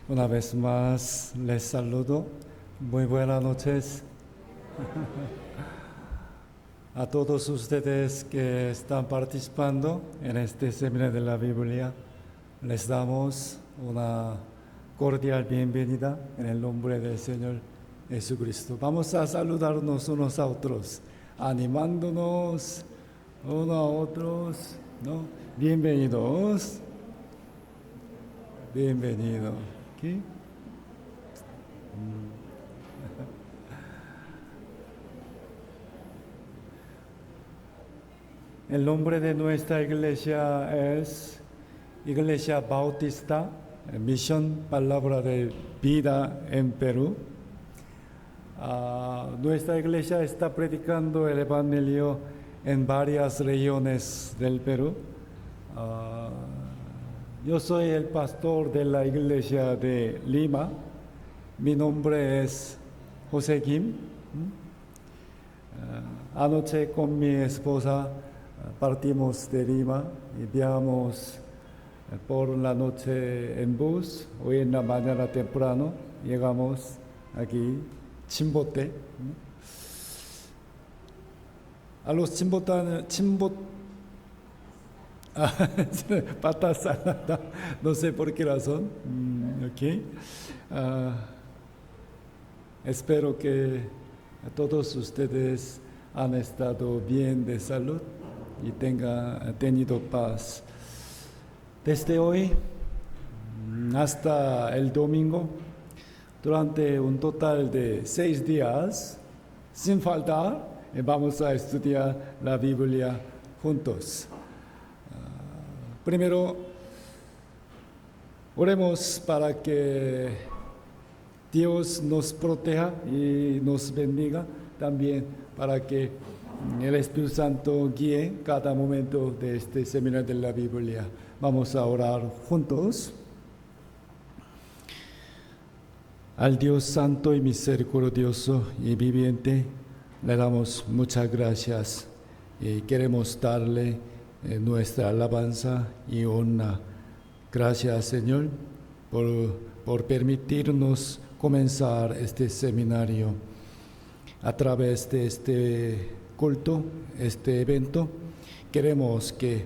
Una vez más les saludo. Muy buenas noches a todos ustedes que están participando en este seminario de la Biblia. Les damos una cordial bienvenida en el nombre del Señor Jesucristo. Vamos a saludarnos unos a otros, animándonos unos a otros, ¿no? Bienvenidos. Bienvenido. ¿Qué? El nombre de nuestra iglesia es Iglesia Bautista, Misión Palabra de Vida en Perú. Nuestra iglesia está predicando el Evangelio en varias regiones del Perú. Yo soy el pastor de la iglesia de Lima. Mi nombre es José Kim. Anoche con mi esposa partimos de Lima y viajamos por la noche en bus. Hoy en la mañana temprano llegamos aquí, Chimbote. A los pata salada, no sé por qué razón. Okay. Espero que todos ustedes han estado bien de salud y tengan tenido paz. Desde hoy hasta el domingo, durante un total de 6 días, sin faltar, vamos a estudiar la Biblia juntos. Primero, oremos para que Dios nos proteja y nos bendiga, también para que el Espíritu Santo guíe cada momento de este seminario de la Biblia. Vamos a orar juntos. Al Dios Santo y Misericordioso y Viviente, le damos muchas gracias y queremos darle nuestra alabanza y honra. Gracias, Señor, por permitirnos comenzar este seminario. A través de este culto, este evento, queremos que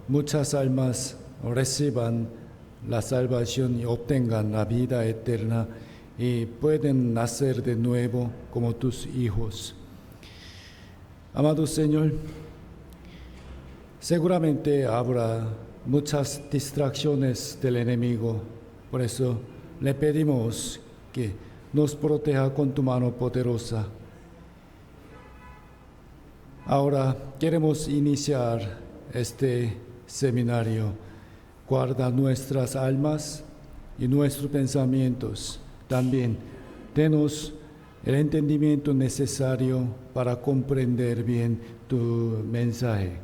muchas almas reciban la salvación y obtengan la vida eterna y pueden nacer de nuevo como tus hijos. Amado Señor, seguramente habrá muchas distracciones del enemigo, por eso le pedimos que nos proteja con tu mano poderosa. Ahora queremos iniciar este seminario. Guarda nuestras almas y nuestros pensamientos. También denos el entendimiento necesario para comprender bien tu mensaje.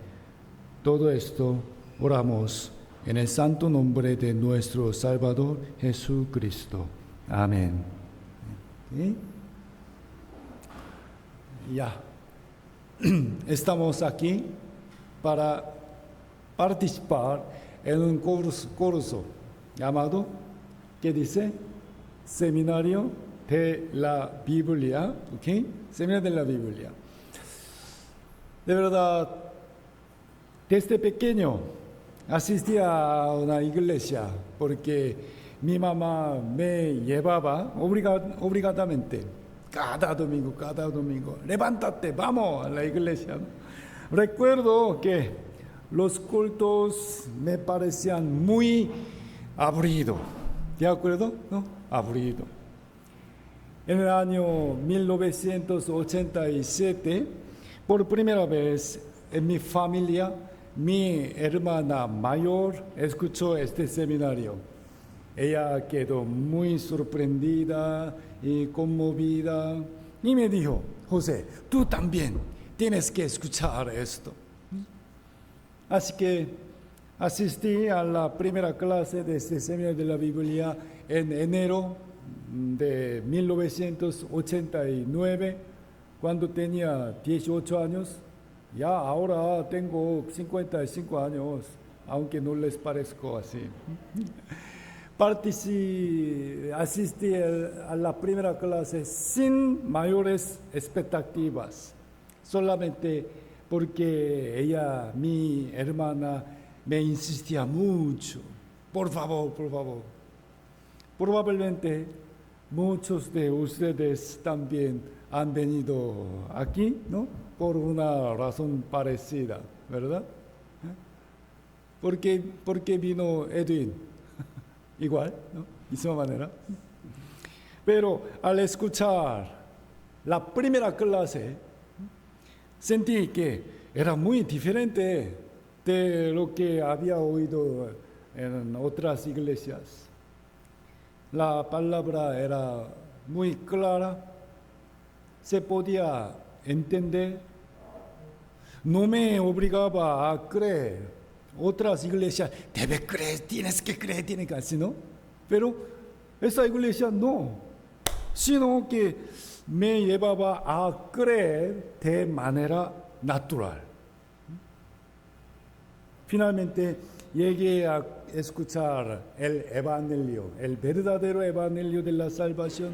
Todo esto oramos en el santo nombre de nuestro Salvador Jesucristo. Amén. ¿Sí? Ya. Estamos aquí para participar en un curso llamado, ¿qué dice? Seminario de la Biblia. ¿Ok? Seminario de la Biblia. De verdad, desde pequeño asistía a una iglesia porque mi mamá me llevaba obligadamente cada domingo, levántate, vamos a la iglesia. Recuerdo que los cultos me parecían muy aburridos, ¿de acuerdo? ¿No? Aburrido. En el año 1987, por primera vez en mi familia, mi hermana mayor escuchó este seminario. Ella quedó muy sorprendida y conmovida y me dijo: José, tú también tienes que escuchar esto. Así que asistí a la primera clase de este seminario de la Biblia en enero de 1989, cuando tenía 18 años. Ya ahora tengo 55 años, aunque no les parezco así. asistí a la primera clase sin mayores expectativas, solamente porque ella, mi hermana, me insistía mucho. Por favor, por favor. Probablemente muchos de ustedes también han venido aquí, ¿no? Por una razón parecida, ¿verdad? ¿Por qué vino Edwin? Igual, ¿no? Misma manera. Pero al escuchar la primera clase, sentí que era muy diferente de lo que había oído en otras iglesias. La palabra era muy clara, se podía entender, no me obligaba a creer. Otras iglesias, debe creer, tienes que creer, tienes que hacer, ¿no? Pero esa iglesia no, sino que me llevaba a creer de manera natural. Finalmente llegué a escuchar el evangelio, el verdadero evangelio de la salvación.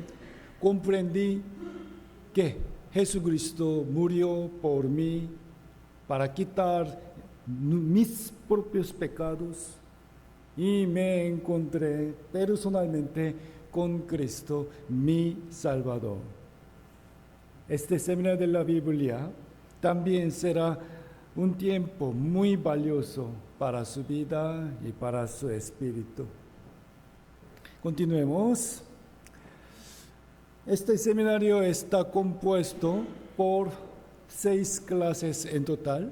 Comprendí que Jesucristo murió por mí para quitar mis propios pecados y me encontré personalmente con Cristo, mi Salvador. Este seminario de la Biblia también será un tiempo muy valioso para su vida y para su espíritu. Continuemos. Este seminario está compuesto por 6 clases en total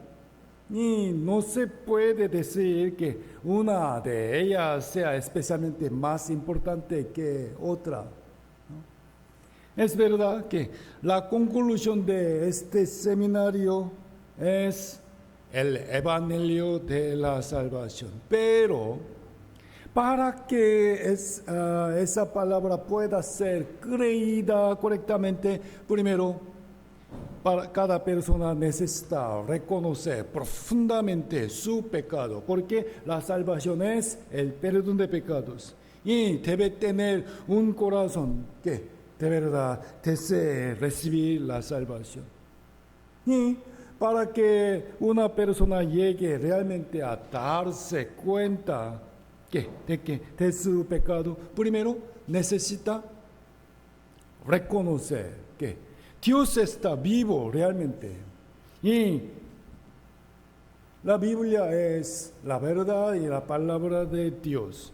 y no se puede decir que una de ellas sea especialmente más importante que otra. Es verdad que la conclusión de este seminario es el Evangelio de la Salvación, pero para que esa palabra pueda ser creída correctamente, primero, cada persona necesita reconocer profundamente su pecado, porque la salvación es el perdón de pecados, y debe tener un corazón que de verdad desee recibir la salvación. Y para que una persona llegue realmente a darse cuenta de su pecado, primero necesita reconocer que Dios está vivo realmente. Y la Biblia es la verdad y la palabra de Dios.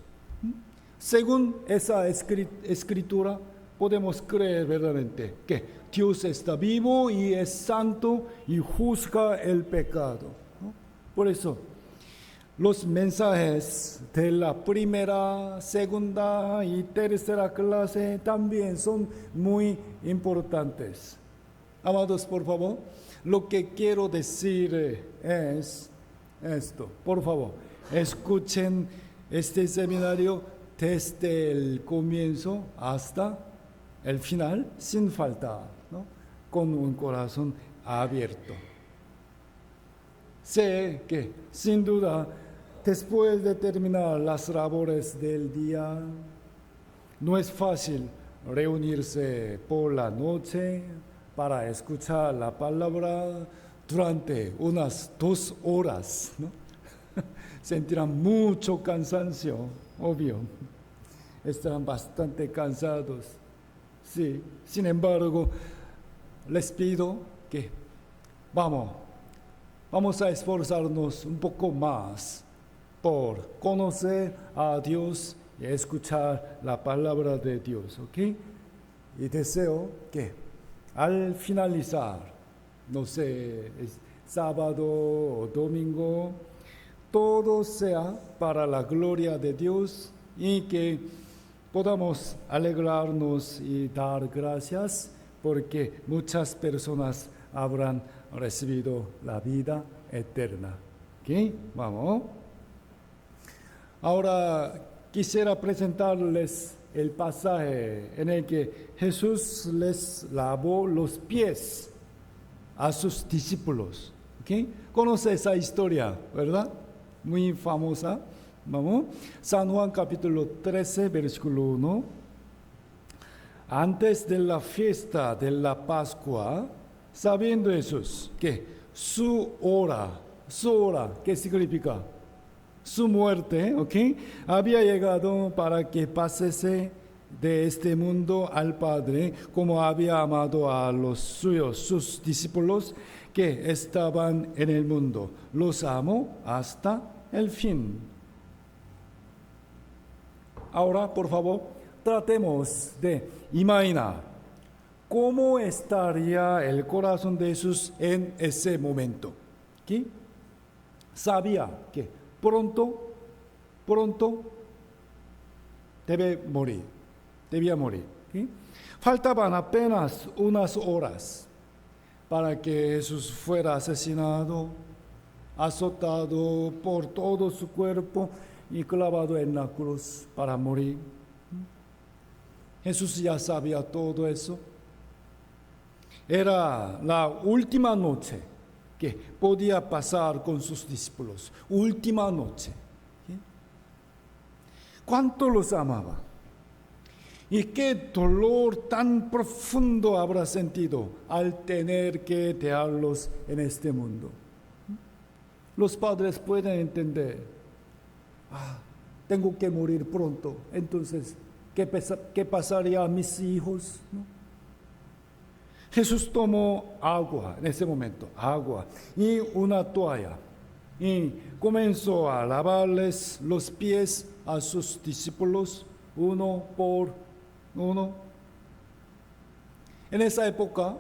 Según esa escritura, podemos creer verdaderamente que Dios está vivo y es santo y juzga el pecado, ¿no? Por eso, los mensajes de la primera, segunda y tercera clase también son muy importantes. Amados, por favor, lo que quiero decir es esto. Por favor, escuchen este seminario desde el comienzo hasta el final, sin falta, ¿no? Con un corazón abierto. Sé que, sin duda, después de terminar las labores del día, no es fácil reunirse por la noche para escuchar la palabra durante unas 2 horas, ¿no? Sentirán mucho cansancio, obvio. Estarán bastante cansados. Sí, sin embargo, les pido que vamos a esforzarnos un poco más por conocer a Dios y escuchar la palabra de Dios, ¿ok? Y deseo que al finalizar, no sé, sábado o domingo, todo sea para la gloria de Dios y que podamos alegrarnos y dar gracias porque muchas personas habrán recibido la vida eterna. ¿Ok? Vamos. Ahora quisiera presentarles el pasaje en el que Jesús les lavó los pies a sus discípulos. ¿Ok? Conoce esa historia, ¿verdad? Muy famosa. Vamos. San Juan capítulo 13, versículo 1. Antes de la fiesta de la Pascua, sabiendo Jesús que su hora, ¿qué significa? Su muerte, ¿ok? Había llegado para que pasase de este mundo al Padre, como había amado a los suyos, sus discípulos que estaban en el mundo. Los amó hasta el fin. Ahora, por favor, tratemos de imaginar cómo estaría el corazón de Jesús en ese momento. ¿Sí? Sabía que pronto debía morir. ¿Sí? Faltaban apenas unas horas para que Jesús fuera asesinado, azotado por todo su cuerpo y clavado en la cruz para morir. Jesús ya sabía todo eso. Era la última noche que podía pasar con sus discípulos. Última noche. ¿Sí? ¿Cuánto los amaba? Y qué dolor tan profundo habrá sentido al tener que dejarlos en este mundo. Los padres pueden entender, tengo que morir pronto, entonces, ¿qué pasaría a mis hijos? ¿No? Jesús tomó agua en ese momento, agua y una toalla, y comenzó a lavarles los pies a sus discípulos uno por uno. En esa época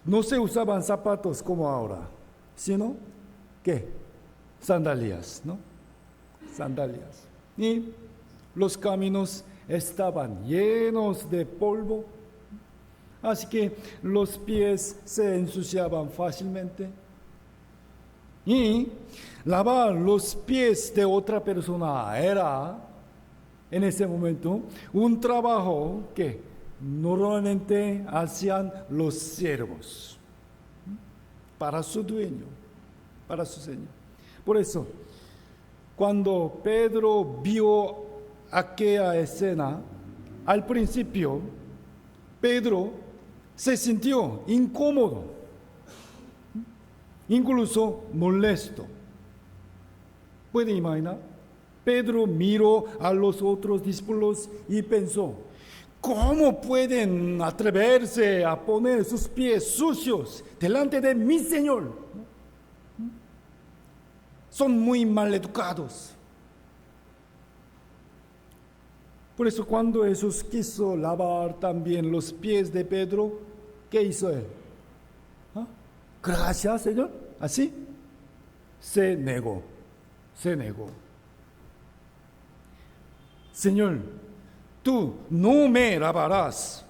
no se usaban zapatos como ahora, sino ¿qué? Sandalias, ¿no? Sandalias. Y los caminos estaban llenos de polvo, así que los pies se ensuciaban fácilmente. Y lavar los pies de otra persona era, en ese momento, un trabajo que normalmente hacían los siervos para su dueño, para su señor. Por eso, cuando Pedro vio aquella escena, al principio, Pedro se sintió incómodo, incluso molesto. ¿Puede imaginar? Pedro miró a los otros discípulos y pensó, ¿cómo pueden atreverse a poner sus pies sucios delante de mi Señor? Son muy maleducados. Por eso cuando Jesús quiso lavar también los pies de Pedro, ¿qué hizo él? Gracias, Señor. Así se negó. Señor, tú no me lavarás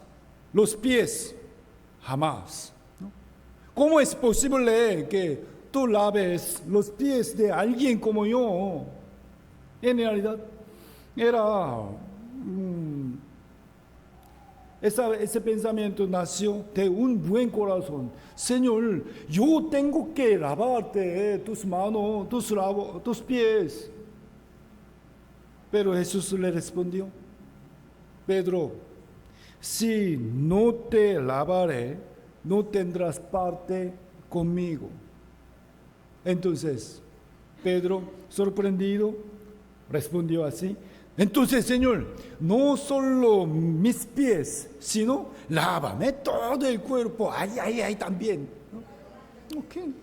los pies jamás. ¿No? ¿Cómo es posible que tú laves los pies de alguien como yo? En realidad, era ese pensamiento nació de un buen corazón. Señor, yo tengo que lavarte tus manos, tus pies. Pero Jesús le respondió, Pedro, si no te lavaré, no tendrás parte conmigo. Entonces, Pedro, sorprendido, respondió así, entonces, Señor, no solo mis pies, sino lávame todo el cuerpo, ay, también. ¿No? Okay.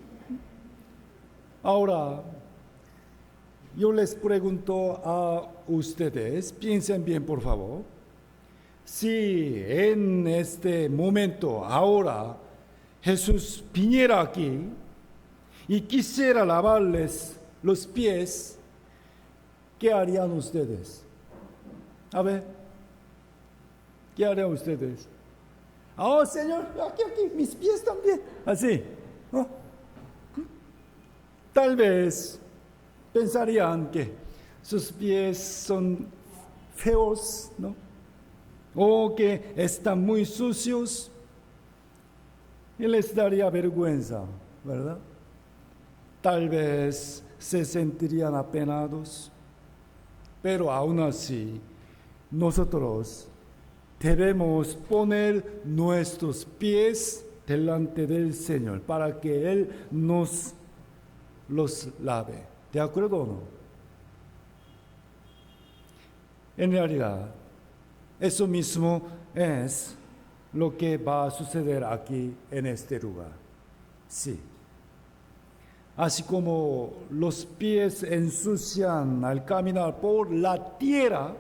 Ahora, yo les pregunto a ustedes, piensen bien por favor, si en este momento, ahora, Jesús viniera aquí y quisiera lavarles los pies, ¿qué harían ustedes? A ver, ¿qué harían ustedes? Oh, Señor, aquí, mis pies también. Así, ¿no? Tal vez pensarían que sus pies son feos, ¿no? O que están muy sucios y les daría vergüenza, ¿verdad? Tal vez se sentirían apenados, pero aún así nosotros debemos poner nuestros pies delante del Señor para que Él nos los lave. ¿De acuerdo o no? En realidad, eso mismo es lo que va a suceder aquí en este lugar. Sí. Así como los pies ensucian al caminar por la tierra,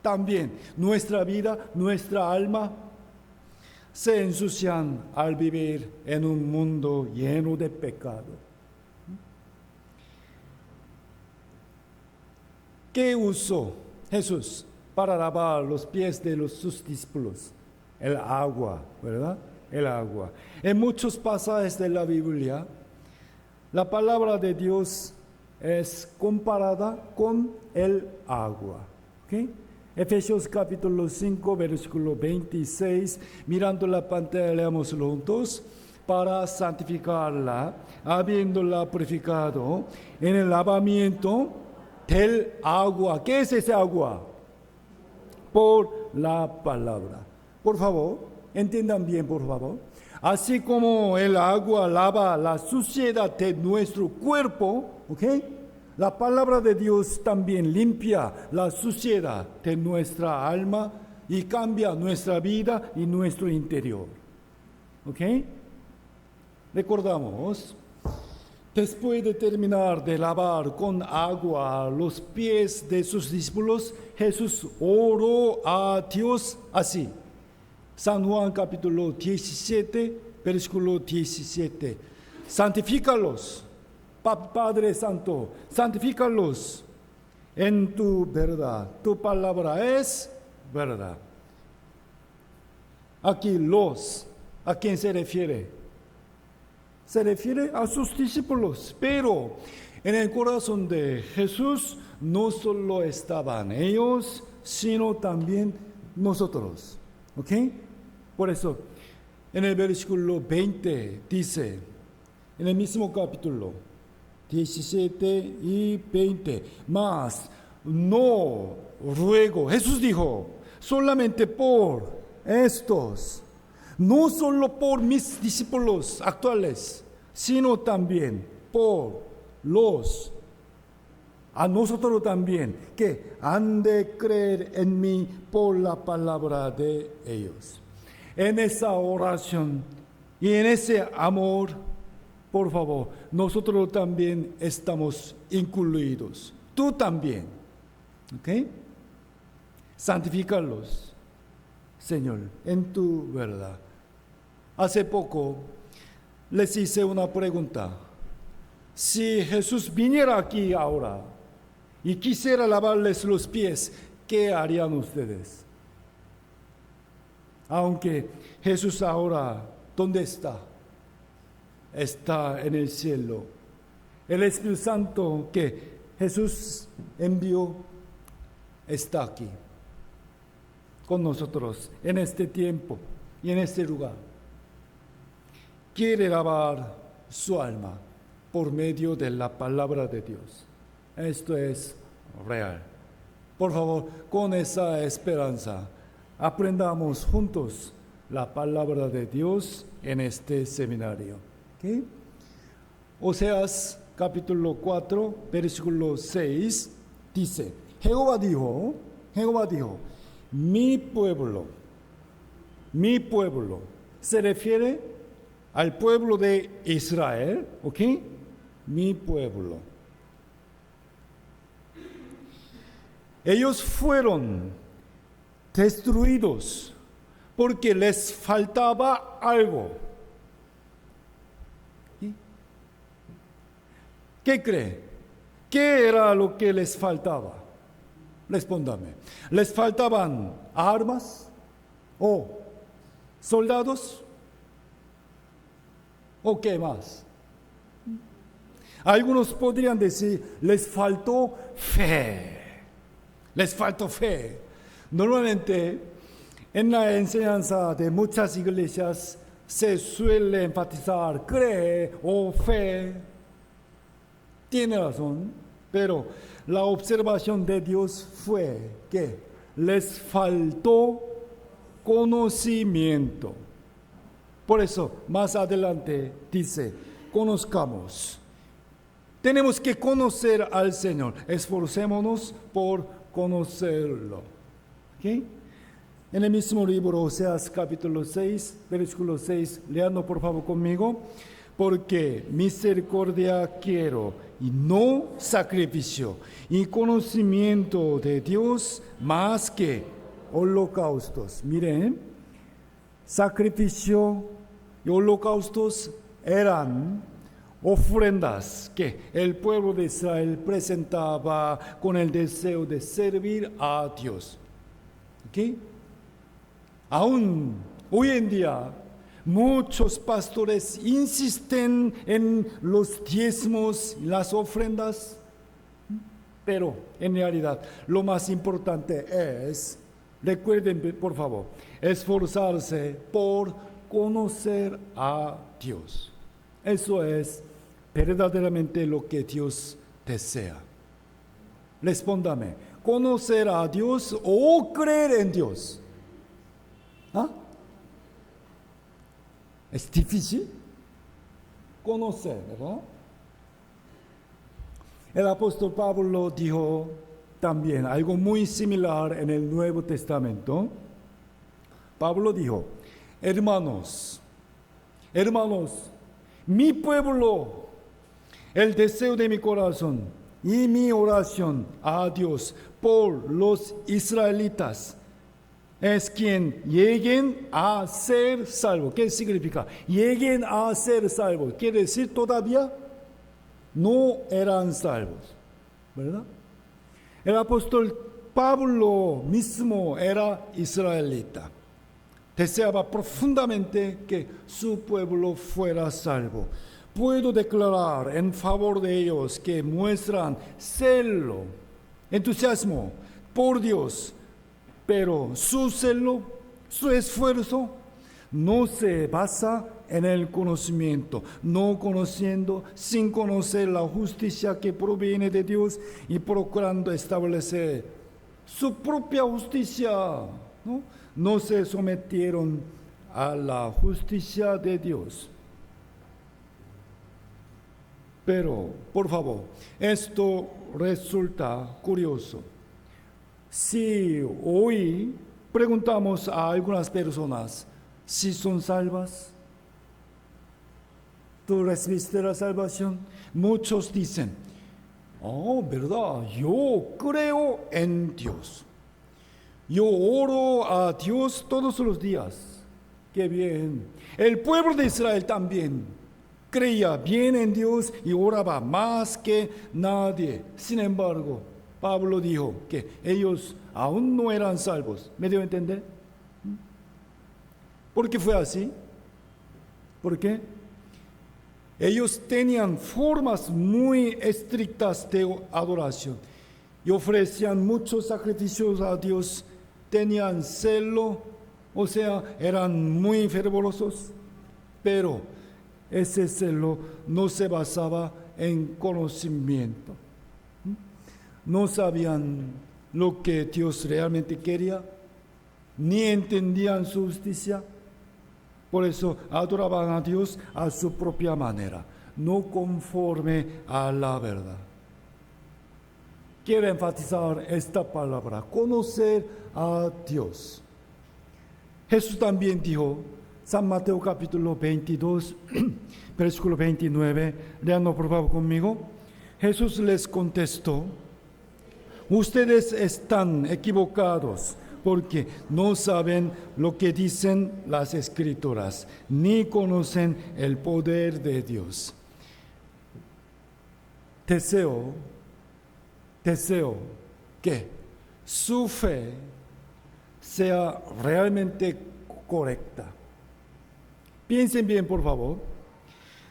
también nuestra vida, nuestra alma, se ensucian al vivir en un mundo lleno de pecado. ¿Qué usó Jesús para lavar los pies de sus discípulos? El agua, ¿verdad? El agua. En muchos pasajes de la Biblia, la palabra de Dios es comparada con el agua. ¿Okay? Efesios capítulo 5, versículo 26. Mirando la pantalla, leámoslo juntos. Para santificarla, habiéndola purificado en el lavamiento del agua. ¿Qué es ese agua? Por la palabra. Por favor, entiendan bien, por favor. Así como el agua lava la suciedad de nuestro cuerpo, ¿ok? La palabra de Dios también limpia la suciedad de nuestra alma y cambia nuestra vida y nuestro interior. ¿Ok? Recordamos, después de terminar de lavar con agua los pies de sus discípulos, Jesús oró a Dios así. San Juan capítulo 17, versículo 17. Santifícalos, Padre Santo, santifícalos en tu verdad. Tu palabra es verdad. Aquí ¿a quién se refiere? Se refiere a sus discípulos, pero en el corazón de Jesús no solo estaban ellos, sino también nosotros. ¿Ok? Por eso, en el versículo 20 dice, en el mismo capítulo 17 y 20, mas no ruego, Jesús dijo, solamente por estos, no solo por mis discípulos actuales, sino también por a nosotros también, que han de creer en mí por la palabra de ellos. En esa oración y en ese amor, por favor, nosotros también estamos incluidos. Tú también. ¿Ok? Santifícalos, Señor, en tu verdad. Hace poco les hice una pregunta. Si Jesús viniera aquí ahora y quisiera lavarles los pies, ¿qué harían ustedes? Aunque Jesús ahora, ¿dónde está? Está en el cielo. El Espíritu Santo que Jesús envió está aquí con nosotros en este tiempo y en este lugar. Quiere lavar su alma por medio de la palabra de Dios. Esto es real. Por favor, con esa esperanza, aprendamos juntos la palabra de Dios en este seminario. ¿Okay? Oseas capítulo 4, versículo 6 dice, Jehová dijo, mi pueblo, se refiere al pueblo de Israel, ¿ok? Mi pueblo. Ellos fueron destruidos porque les faltaba algo. ¿Sí? ¿Qué cree? ¿Qué era lo que les faltaba? Respóndame. ¿Les faltaban armas o soldados? ¿O qué más? Algunos podrían decir, les faltó fe. Les faltó fe. Normalmente, en la enseñanza de muchas iglesias se suele enfatizar cree o fe. tiene razón, pero la observación de Dios fue que les faltó conocimiento. Por eso, más adelante dice, conozcamos. Tenemos que conocer al Señor. Esforcémonos por conocerlo. ¿Okay? En el mismo libro, Oseas capítulo 6, versículo 6, leando por favor conmigo. Porque misericordia quiero y no sacrificio, y conocimiento de Dios más que holocaustos. Miren, sacrificio y holocaustos eran ofrendas que el pueblo de Israel presentaba con el deseo de servir a Dios. ¿Okay? Aún hoy en día, muchos pastores insisten en los diezmos y las ofrendas, pero en realidad lo más importante es, recuerden por favor, esforzarse por conocer a Dios. Eso es verdaderamente lo que Dios desea. Respóndame, ¿conocer a Dios o creer en Dios? ¿Ah? Es difícil conocer, ¿verdad? El apóstol Pablo dijo también algo muy similar en el Nuevo Testamento. Pablo dijo, hermanos, mi pueblo, el deseo de mi corazón y mi oración a Dios por los israelitas es quien lleguen a ser salvos. ¿Qué significa? Lleguen a ser salvos. Quiere decir todavía no eran salvos, ¿verdad? El apóstol Pablo mismo era israelita. Deseaba profundamente que su pueblo fuera salvo. Puedo declarar en favor de ellos que muestran celo, entusiasmo por Dios, pero su celo, su esfuerzo, no se basa en el conocimiento, no conociendo, sin conocer la justicia que proviene de Dios y procurando establecer su propia justicia, ¿no? No se sometieron a la justicia de Dios. Pero, por favor, esto resulta curioso. Si hoy preguntamos a algunas personas si son salvas, ¿tú recibiste la salvación? Muchos dicen, oh, verdad, yo creo en Dios. Yo oro a Dios todos los días. Qué bien. El pueblo de Israel también creía bien en Dios y oraba más que nadie. Sin embargo, Pablo dijo que ellos aún no eran salvos. ¿Me dio a entender? ¿Por qué fue así? ¿Por qué? Ellos tenían formas muy estrictas de adoración y ofrecían muchos sacrificios a Dios. Tenían celo, o sea, eran muy fervorosos, pero ese celo no se basaba en conocimiento. No sabían lo que Dios realmente quería, ni entendían su justicia. Por eso adoraban a Dios a su propia manera, no conforme a la verdad. Quiero enfatizar esta palabra, conocer a Dios. Jesús también dijo, San Mateo capítulo 22, versículo 29, leanlo por favor conmigo. Jesús les contestó, ustedes están equivocados porque no saben lo que dicen las Escrituras, ni conocen el poder de Dios. Deseo que su fe sea realmente correcta. Piensen bien, por favor.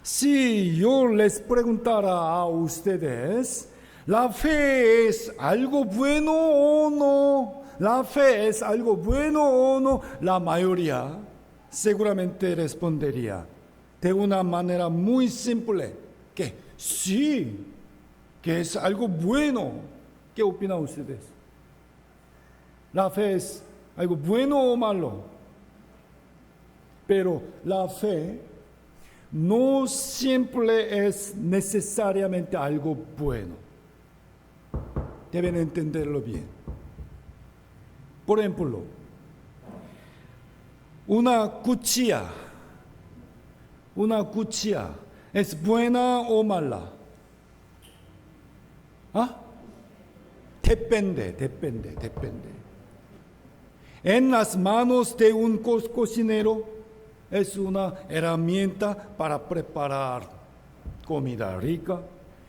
Si yo les preguntara a ustedes, ¿la fe es algo bueno o no? ¿La fe es algo bueno o no? La mayoría seguramente respondería de una manera muy simple que sí. que es algo bueno. ¿Qué opinan ustedes? ¿La fe es algo bueno o malo? Pero la fe no siempre es necesariamente algo bueno. Deben entenderlo bien. Por ejemplo, una cuchilla es buena o mala? ¿Ah? Depende. En las manos de un cocinero es una herramienta para preparar comida rica.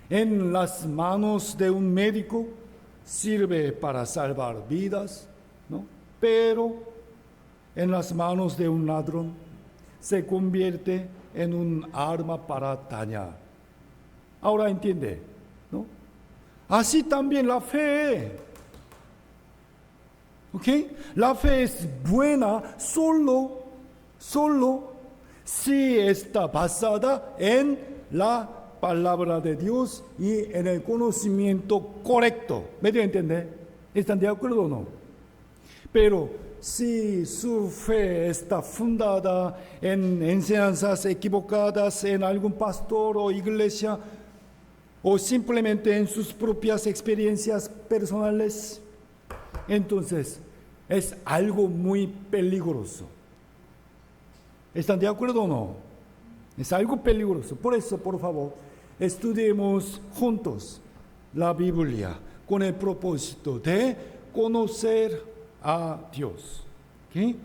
En las manos de un médico sirve para salvar vidas, ¿no? Pero en las manos de un ladrón se convierte en un arma para dañar. Ahora entiende, ¿no? Así también la fe. ¿Ok? La fe es buena solo si está basada en la palabra de Dios y en el conocimiento correcto. ¿Me dio a entender? ¿Están de acuerdo o no? Pero si su fe está fundada en enseñanzas equivocadas, en algún pastor o iglesia, o simplemente en sus propias experiencias personales, entonces es algo muy peligroso. ¿Están de acuerdo o no? Es algo peligroso. Por eso, por favor, estudiemos juntos la Biblia con el propósito de conocer a Dios. ¿Okay?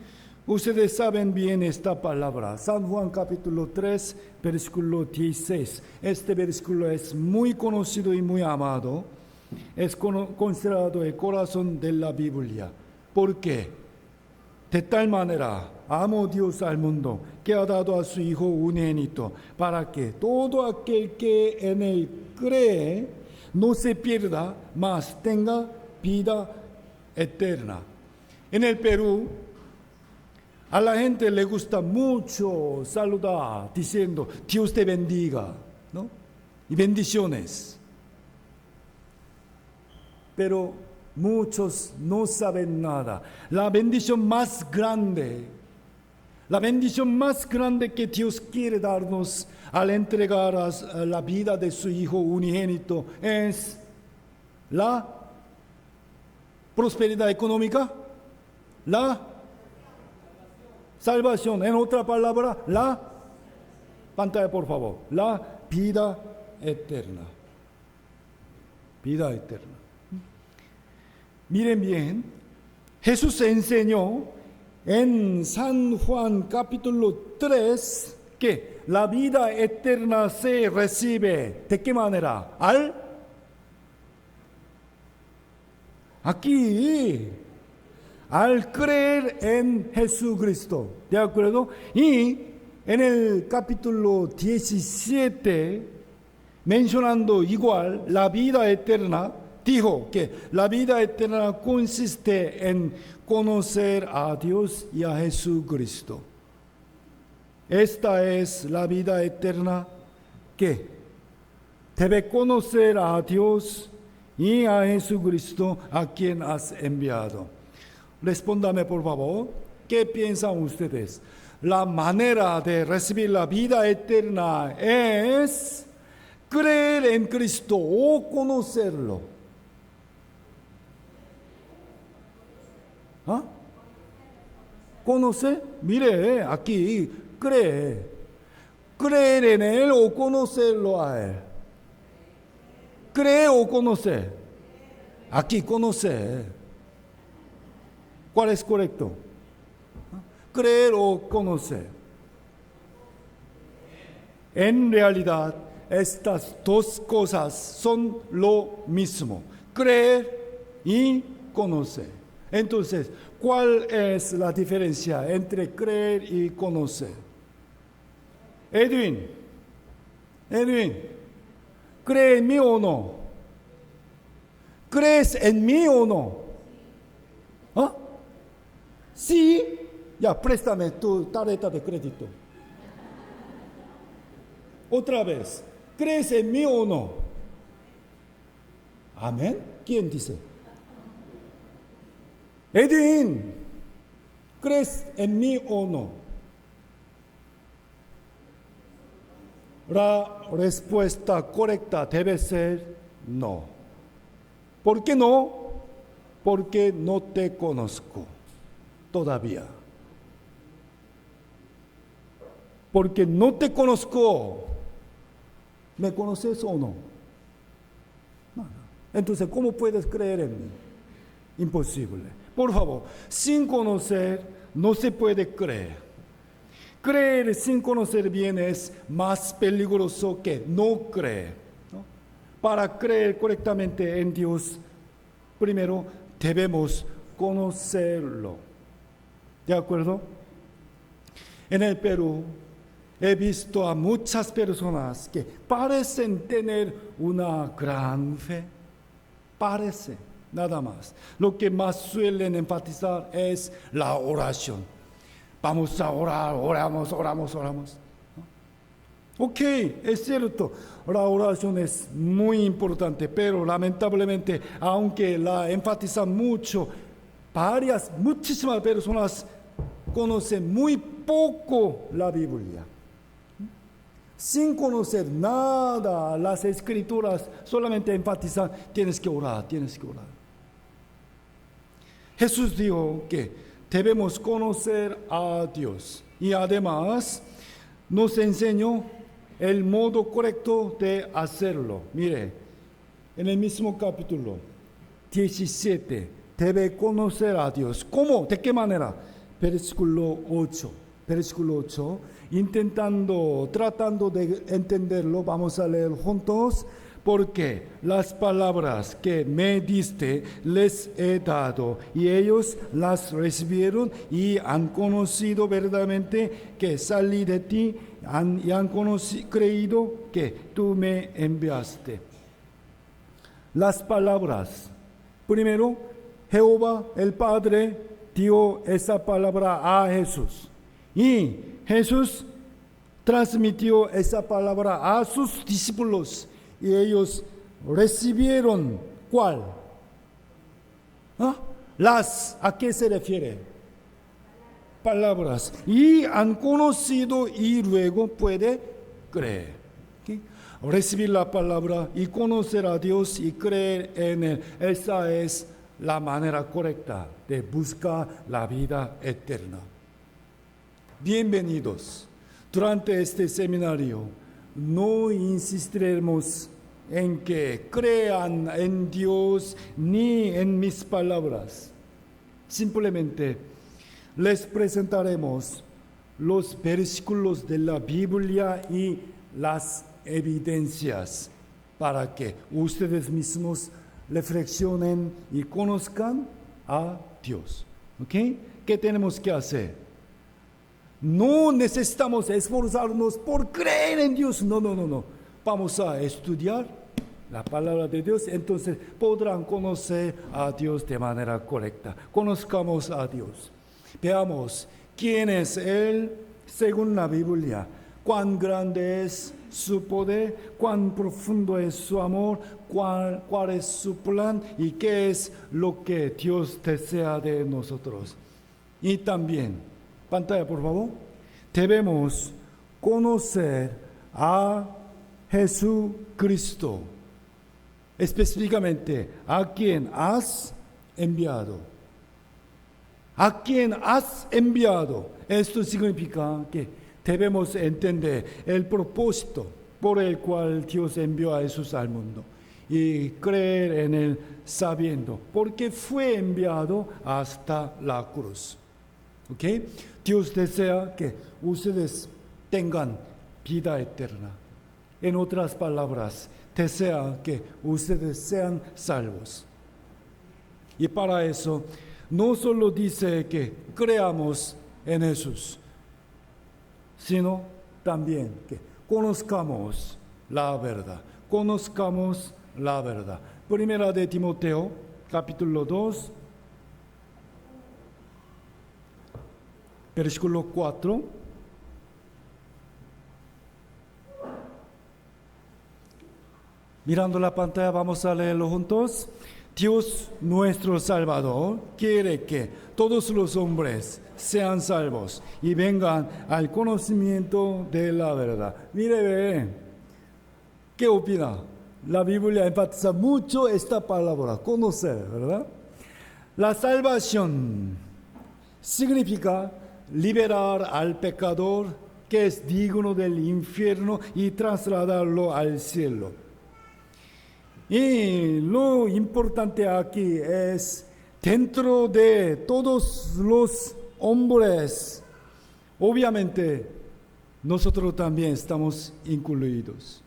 Ustedes saben bien esta palabra, San Juan capítulo 3, versículo 16. Este versículo es muy conocido y muy amado. Es considerado el corazón de la Biblia. ¿Por qué? De tal manera amó Dios al mundo, que ha dado a su Hijo unigénito, para que todo aquel que en él cree no se pierda, mas tenga vida eterna. En el Perú, a la gente le gusta mucho saludar diciendo Dios te bendiga, ¿no? Y bendiciones. Pero muchos no saben nada. La bendición más grande que Dios quiere darnos al entregar la vida de su Hijo unigénito es la prosperidad económica, la salvación. En otra palabra, pantalla por favor, la vida eterna. Vida eterna. Miren bien, Jesús enseñó en San Juan capítulo 3 que la vida eterna se recibe. ¿De qué manera? al creer en Jesucristo. ¿De acuerdo? Y en el capítulo 17, mencionando igual la vida eterna, dijo que la vida eterna consiste en conocer a Dios y a Jesucristo. Esta es la vida eterna que debe conocer a Dios y a Jesucristo, a quien has enviado. Respóndame por favor, ¿qué piensan ustedes? La manera de recibir la vida eterna es creer en Cristo o conocerlo. ¿Ah? ¿Conoce? Mire, aquí, cree. Creer en Él o conocerlo a Él. ¿Cree o conoce? Aquí, conoce. ¿Cuál es correcto? Creer o conocer. En realidad, estas dos cosas son lo mismo. Creer y conocer. Entonces, ¿cuál es la diferencia entre creer y conocer? Edwin, ¿cree en mí o no? ¿Crees en mí o no? ¿Ah? Sí. Ya, préstame tu tarjeta de crédito. Otra vez, ¿crees en mí o no? Amén. ¿Quién dice? Edwin, ¿crees en mí o no? La respuesta correcta debe ser no. ¿Por qué no? Porque no te conozco todavía. Porque no te conozco. ¿Me conoces o no? No. Entonces, ¿cómo puedes creer en mí? Imposible. Por favor, sin conocer no se puede creer. Creer sin conocer bien es más peligroso que no creer, ¿no? Para creer correctamente en Dios, primero debemos conocerlo. ¿De acuerdo? En el Perú he visto a muchas personas que parecen tener una gran fe. Parece, nada más. Lo que más suelen enfatizar es la oración. Vamos a orar, oramos. Ok, es cierto, la oración es muy importante, pero lamentablemente, aunque la enfatizan mucho, muchísimas personas conocen muy poco la Biblia. Sin conocer nada, las escrituras solamente enfatizan, tienes que orar. Jesús dijo que debemos conocer a Dios y además nos enseñó el modo correcto de hacerlo. Mire, en el mismo capítulo 17, debe conocer a Dios. ¿Cómo? ¿De qué manera? Versículo 8, tratando de entenderlo, vamos a leer juntos. Porque las palabras que me diste les he dado y ellos las recibieron y han conocido verdaderamente que salí de ti y han creído que tú me enviaste. Las palabras. Primero, Jehová el Padre dio esa palabra a Jesús y Jesús transmitió esa palabra a sus discípulos. Y ellos recibieron, ¿cuál? ¿A qué se refiere? Palabras. Y han conocido y luego puede creer. ¿Okay? Recibir la palabra y conocer a Dios y creer en Él. Esa es la manera correcta de buscar la vida eterna. Bienvenidos. Durante este seminario no insistiremos en que crean en Dios ni en mis palabras. Simplemente les presentaremos los versículos de la Biblia y las evidencias para que ustedes mismos reflexionen y conozcan a Dios. ¿Ok? ¿Qué tenemos que hacer? No necesitamos esforzarnos por creer en Dios. No. Vamos a estudiar la palabra de Dios, entonces podrán conocer a Dios de manera correcta. Conozcamos a Dios. Veamos quién es Él según la Biblia. Cuán grande es su poder, cuán profundo es su amor, cuál es su plan y qué es lo que Dios desea de nosotros. Y también, pantalla, por favor. Debemos conocer a Jesucristo, específicamente a quien has enviado. A quien has enviado. Esto significa que debemos entender el propósito por el cual Dios envió a Jesús al mundo y creer en Él sabiendo, porque fue enviado hasta la cruz. ¿Ok? Dios desea que ustedes tengan vida eterna. En otras palabras, desea que ustedes sean salvos. Y para eso, no solo dice que creamos en Jesús, sino también que conozcamos la verdad. Conozcamos la verdad. Primera de Timoteo, capítulo 2, versículo 4. Mirando la pantalla, vamos a leerlo juntos. Dios nuestro Salvador quiere que todos los hombres sean salvos y vengan al conocimiento de la verdad. Mire, ve, ¿qué opina? La Biblia enfatiza mucho esta palabra, conocer, ¿verdad? La salvación significa liberar al pecador que es digno del infierno y trasladarlo al cielo. Y lo importante aquí es, dentro de todos los hombres, obviamente nosotros también estamos incluidos.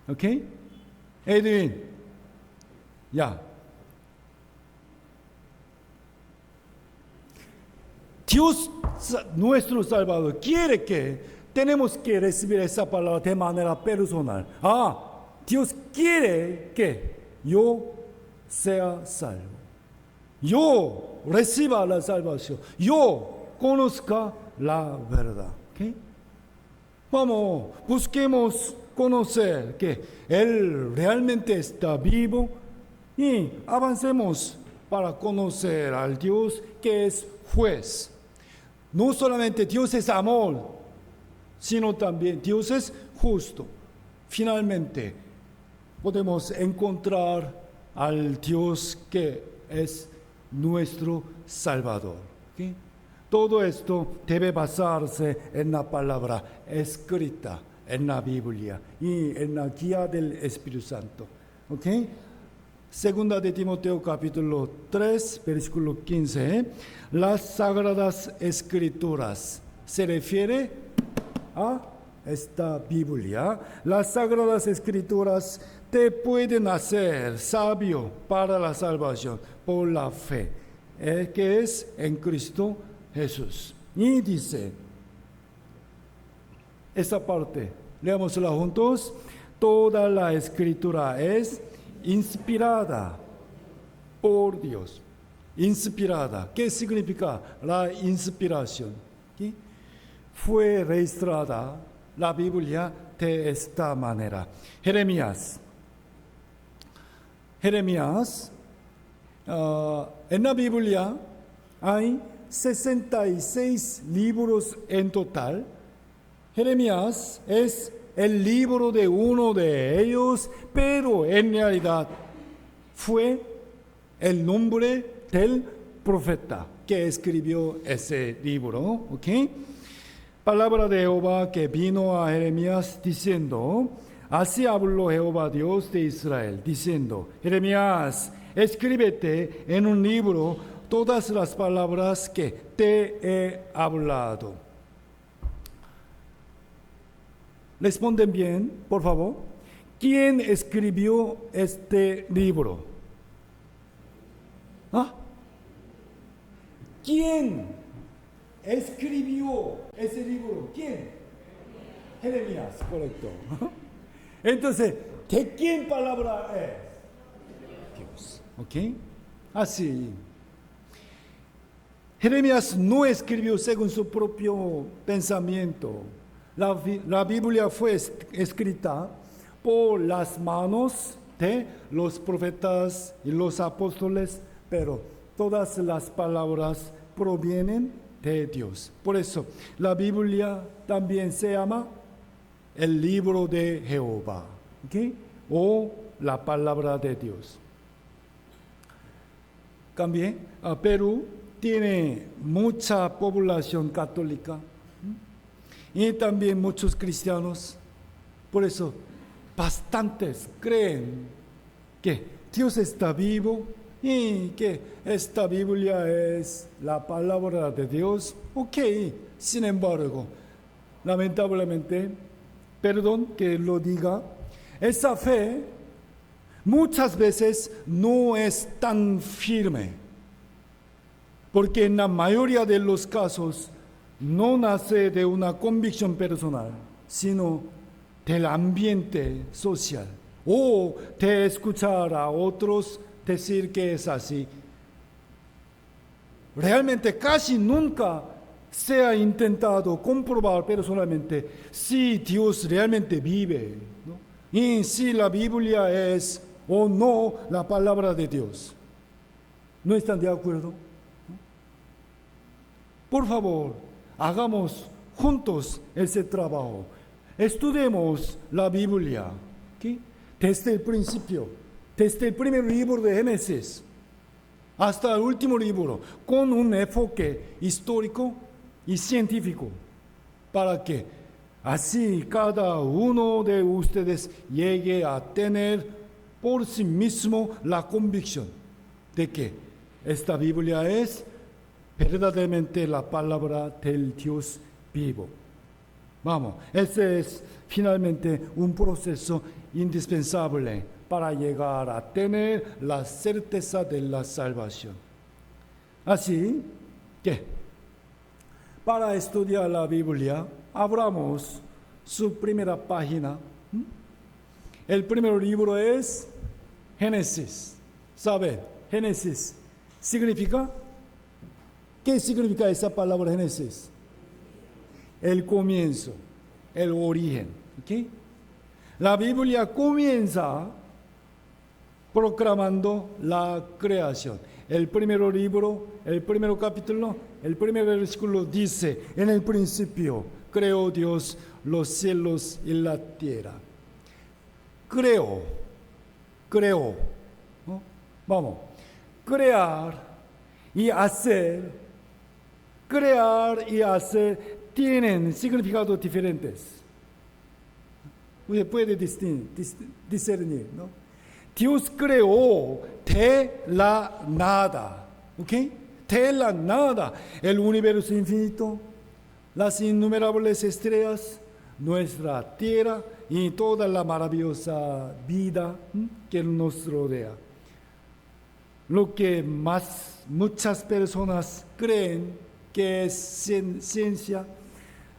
¿Ok? Edwin, ya. Dios, nuestro Salvador, quiere que tenemos que recibir esa palabra de manera personal. Dios quiere que yo sea salvo. Yo reciba la salvación. Yo conozca la verdad. ¿Okay? Vamos, busquemos conocer que Él realmente está vivo y avancemos para conocer al Dios que es juez. No solamente Dios es amor, sino también Dios es justo. Finalmente, podemos encontrar al Dios que es nuestro Salvador. ¿Okay? Todo esto debe basarse en la palabra escrita en la Biblia y en la guía del Espíritu Santo. ¿Okay? Segunda de Timoteo capítulo 3, versículo 15. Las Sagradas Escrituras se refiere a esta Biblia. Las Sagradas Escrituras te pueden hacer sabio para la salvación por la fe, que es en Cristo Jesús. Y dice, esta parte, leámosla juntos. Toda la Escritura es inspirada por Dios. Inspirada. ¿Qué significa la inspiración? ¿Sí? Fue registrada la Biblia de esta manera. Jeremías, en la Biblia hay 66 libros en total. Jeremías es el libro de uno de ellos, pero en realidad fue el nombre del profeta que escribió ese libro. ¿Ok? Palabra de Jehová que vino a Jeremías diciendo, así habló Jehová Dios de Israel, diciendo, Jeremías, escríbete en un libro todas las palabras que te he hablado. Responden bien, por favor. ¿Quién escribió este libro? ¿Quién escribió ese libro? ¿Quién? Jeremías, correcto. Entonces, ¿de quién palabra es? Dios. ¿Ok? Así. Jeremías no escribió según su propio pensamiento. La Biblia fue escrita por las manos de los profetas y los apóstoles, pero todas las palabras provienen de Dios. Por eso, la Biblia también se llama el libro de Jehová, ¿okay? O la palabra de Dios. También, Perú tiene mucha población católica y también muchos cristianos. Por eso, bastantes creen que Dios está vivo y que esta Biblia es la palabra de Dios. Ok, sin embargo, lamentablemente, perdón que lo diga, esa fe muchas veces no es tan firme, porque en la mayoría de los casos no nace de una convicción personal, sino del ambiente social o de escuchar a otros decir que es así. Realmente casi nunca se ha intentado comprobar personalmente si Dios realmente vive, ¿no? y si la Biblia es o no la palabra de Dios. ¿No están de acuerdo? Por favor, hagamos juntos ese trabajo. Estudiemos la Biblia, ¿okay? Desde el principio, desde el primer libro de Génesis hasta el último libro, con un enfoque histórico y científico, para que así cada uno de ustedes llegue a tener por sí mismo la convicción de que esta Biblia es verdaderamente la palabra del Dios vivo. Vamos, ese es finalmente un proceso indispensable para llegar a tener la certeza de la salvación. Así que, para estudiar la Biblia, abramos su primera página. El primer libro es Génesis. ¿Sabe? Génesis significa, ¿qué significa esa palabra Génesis? El comienzo, el origen. ¿Okay? La Biblia comienza proclamando la creación. El primer libro, el primer capítulo, el primer versículo dice: en el principio creó Dios los cielos y la tierra. Creó, ¿no? Vamos, crear y hacer tienen significados diferentes. Usted puede discernir, ¿no? Dios creó de la nada, ¿ok? De la nada, el universo infinito, las innumerables estrellas, nuestra tierra y toda la maravillosa vida que nos rodea. Lo que muchas personas creen que es ciencia,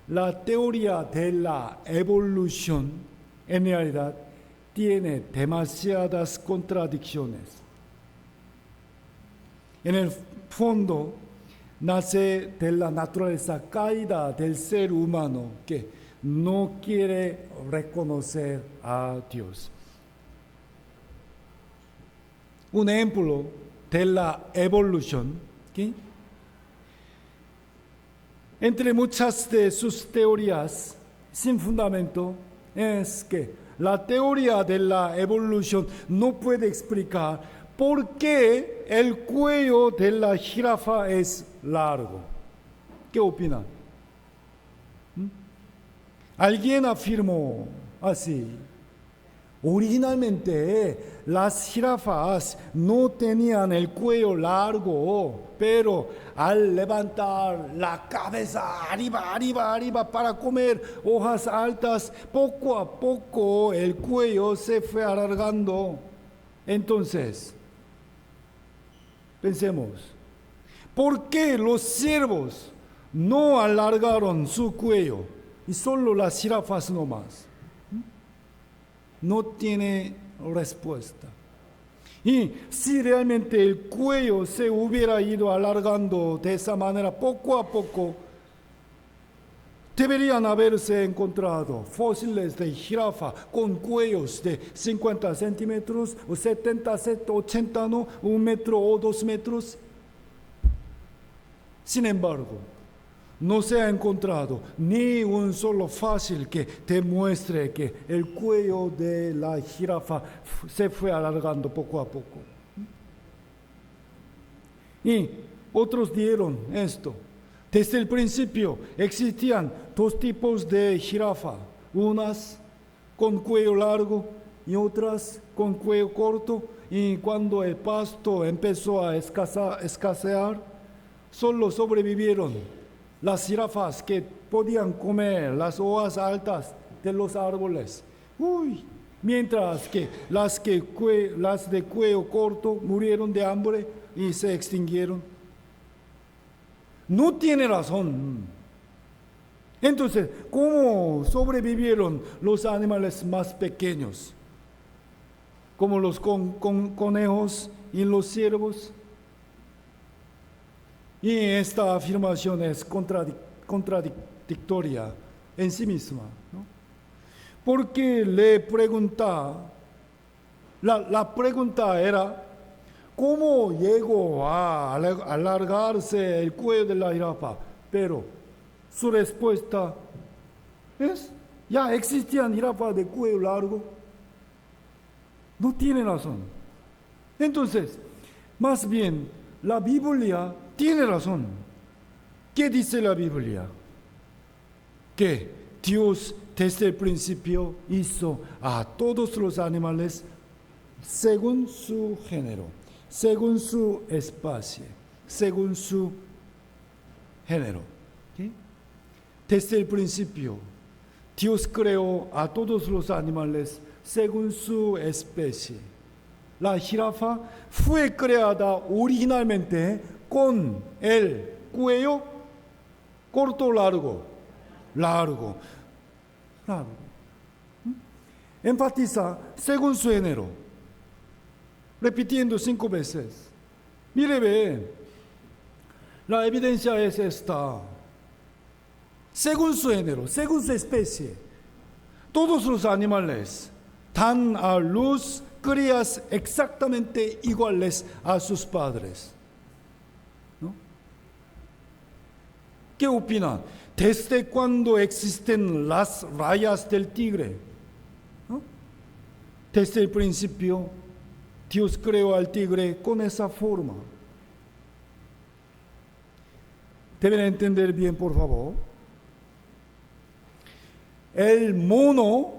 la teoría de la evolución, en realidad tiene demasiadas contradicciones. En el fondo, nace de la naturaleza caída del ser humano que no quiere reconocer a Dios. Un ejemplo de la evolución, ¿okay? Entre muchas de sus teorías sin fundamento, es que la teoría de la evolución no puede explicar por qué el cuello de la jirafa es largo. ¿Qué opinan? Alguien afirmó así: originalmente las jirafas no tenían el cuello largo, pero al levantar la cabeza arriba para comer hojas altas, poco a poco el cuello se fue alargando. Entonces, pensemos, ¿por qué los ciervos no alargaron su cuello y solo las jirafas nomás? No tiene respuesta. Y si realmente el cuello se hubiera ido alargando de esa manera poco a poco, deberían haberse encontrado fósiles de jirafa con cuellos de 50 centímetros o 70, 80, no, 1 metro o 2 metros. Sin embargo, no se ha encontrado ni un solo fósil que demuestre que el cuello de la jirafa se fue alargando poco a poco. Y otros dieron esto. Desde el principio existían 2 tipos de jirafa, unas con cuello largo y otras con cuello corto, y cuando el pasto empezó a escasear, solo sobrevivieron las jirafas que podían comer las hojas altas de los árboles. Mientras que las de cuello corto murieron de hambre y se extinguieron. No tiene razón. Entonces, ¿cómo sobrevivieron los animales más pequeños, como los conejos y los ciervos? Y esta afirmación es contradictoria en sí misma, ¿no? Porque le pregunta, la pregunta era, ¿cómo llegó a alargarse el cuello de la jirafa? Pero su respuesta es, ya existían jirafas de cuello largo. No tiene razón. Entonces, más bien, la Biblia tiene razón. ¿Qué dice la Biblia? Que Dios desde el principio hizo a todos los animales según su género, según su especie, según su género. ¿Sí? Desde el principio, Dios creó a todos los animales según su especie. La jirafa fue creada originalmente con el cuello corto o largo. Largo. Enfatiza según su género. Repitiendo 5 veces. Mire, ve. La evidencia es esta. Según su género, según su especie. Todos los animales dan a luz crías exactamente iguales a sus padres. ¿No? ¿Qué opinan? ¿Desde cuándo existen las rayas del tigre? ¿No? Desde el principio, Dios creó al tigre con esa forma. Deben entender bien, por favor. El mono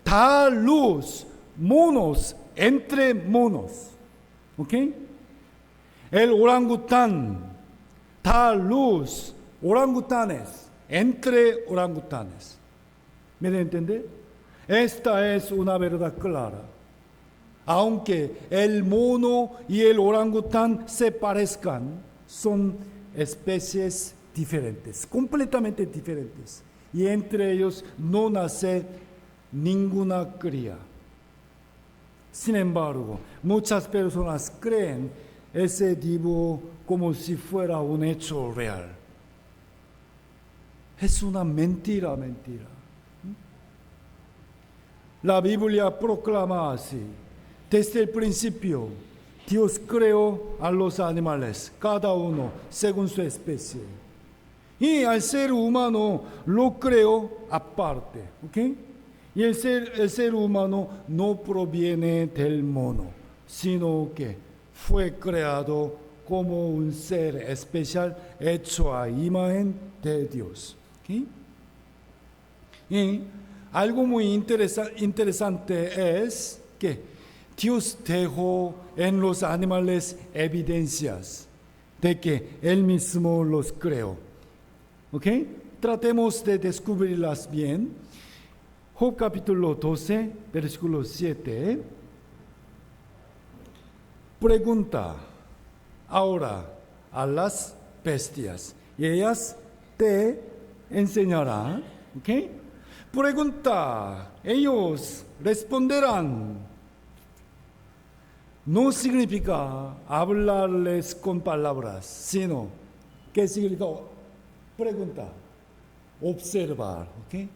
da luz, monos entre monos. ¿Ok? El orangután da luz, orangutanes entre orangutanes. ¿Me deben entender? Esta es una verdad clara. Aunque el mono y el orangután se parezcan, son especies diferentes, completamente diferentes. Y entre ellos no nace ninguna cría. Sin embargo, muchas personas creen ese dibujo como si fuera un hecho real. Es una mentira. La Biblia proclama así. Desde el principio, Dios creó a los animales, cada uno según su especie. Y al ser humano lo creó aparte. ¿Ok? Y el ser humano no proviene del mono, sino que fue creado como un ser especial hecho a imagen de Dios. ¿Ok? Y algo muy interesante es que Dios dejó en los animales evidencias de que Él mismo los creó. ¿Ok? Tratemos de descubrirlas bien. Job capítulo 12, versículo 7. Pregunta ahora a las bestias y ellas te enseñarán. ¿Ok? Pregunta, ellos responderán. No significa hablarles con palabras, sino, ¿qué significa? Pregunta, observar, ¿ok?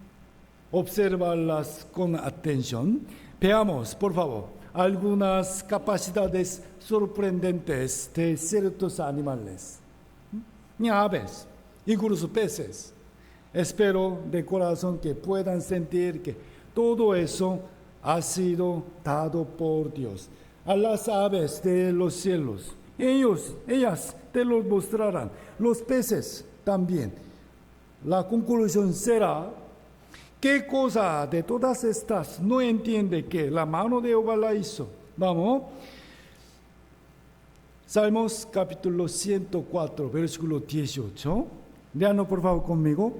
Observarlas con atención. Veamos, por favor, algunas capacidades sorprendentes de ciertos animales. Ni aves, incluso peces. Espero de corazón que puedan sentir que todo eso ha sido dado por Dios. A las aves de los cielos, ellas te lo mostrarán. Los peces también. La conclusión será, ¿qué cosa de todas estas no entiende que la mano de Jehová la hizo? Vamos. Salmos capítulo 104, versículo 18. Leanlo por favor conmigo.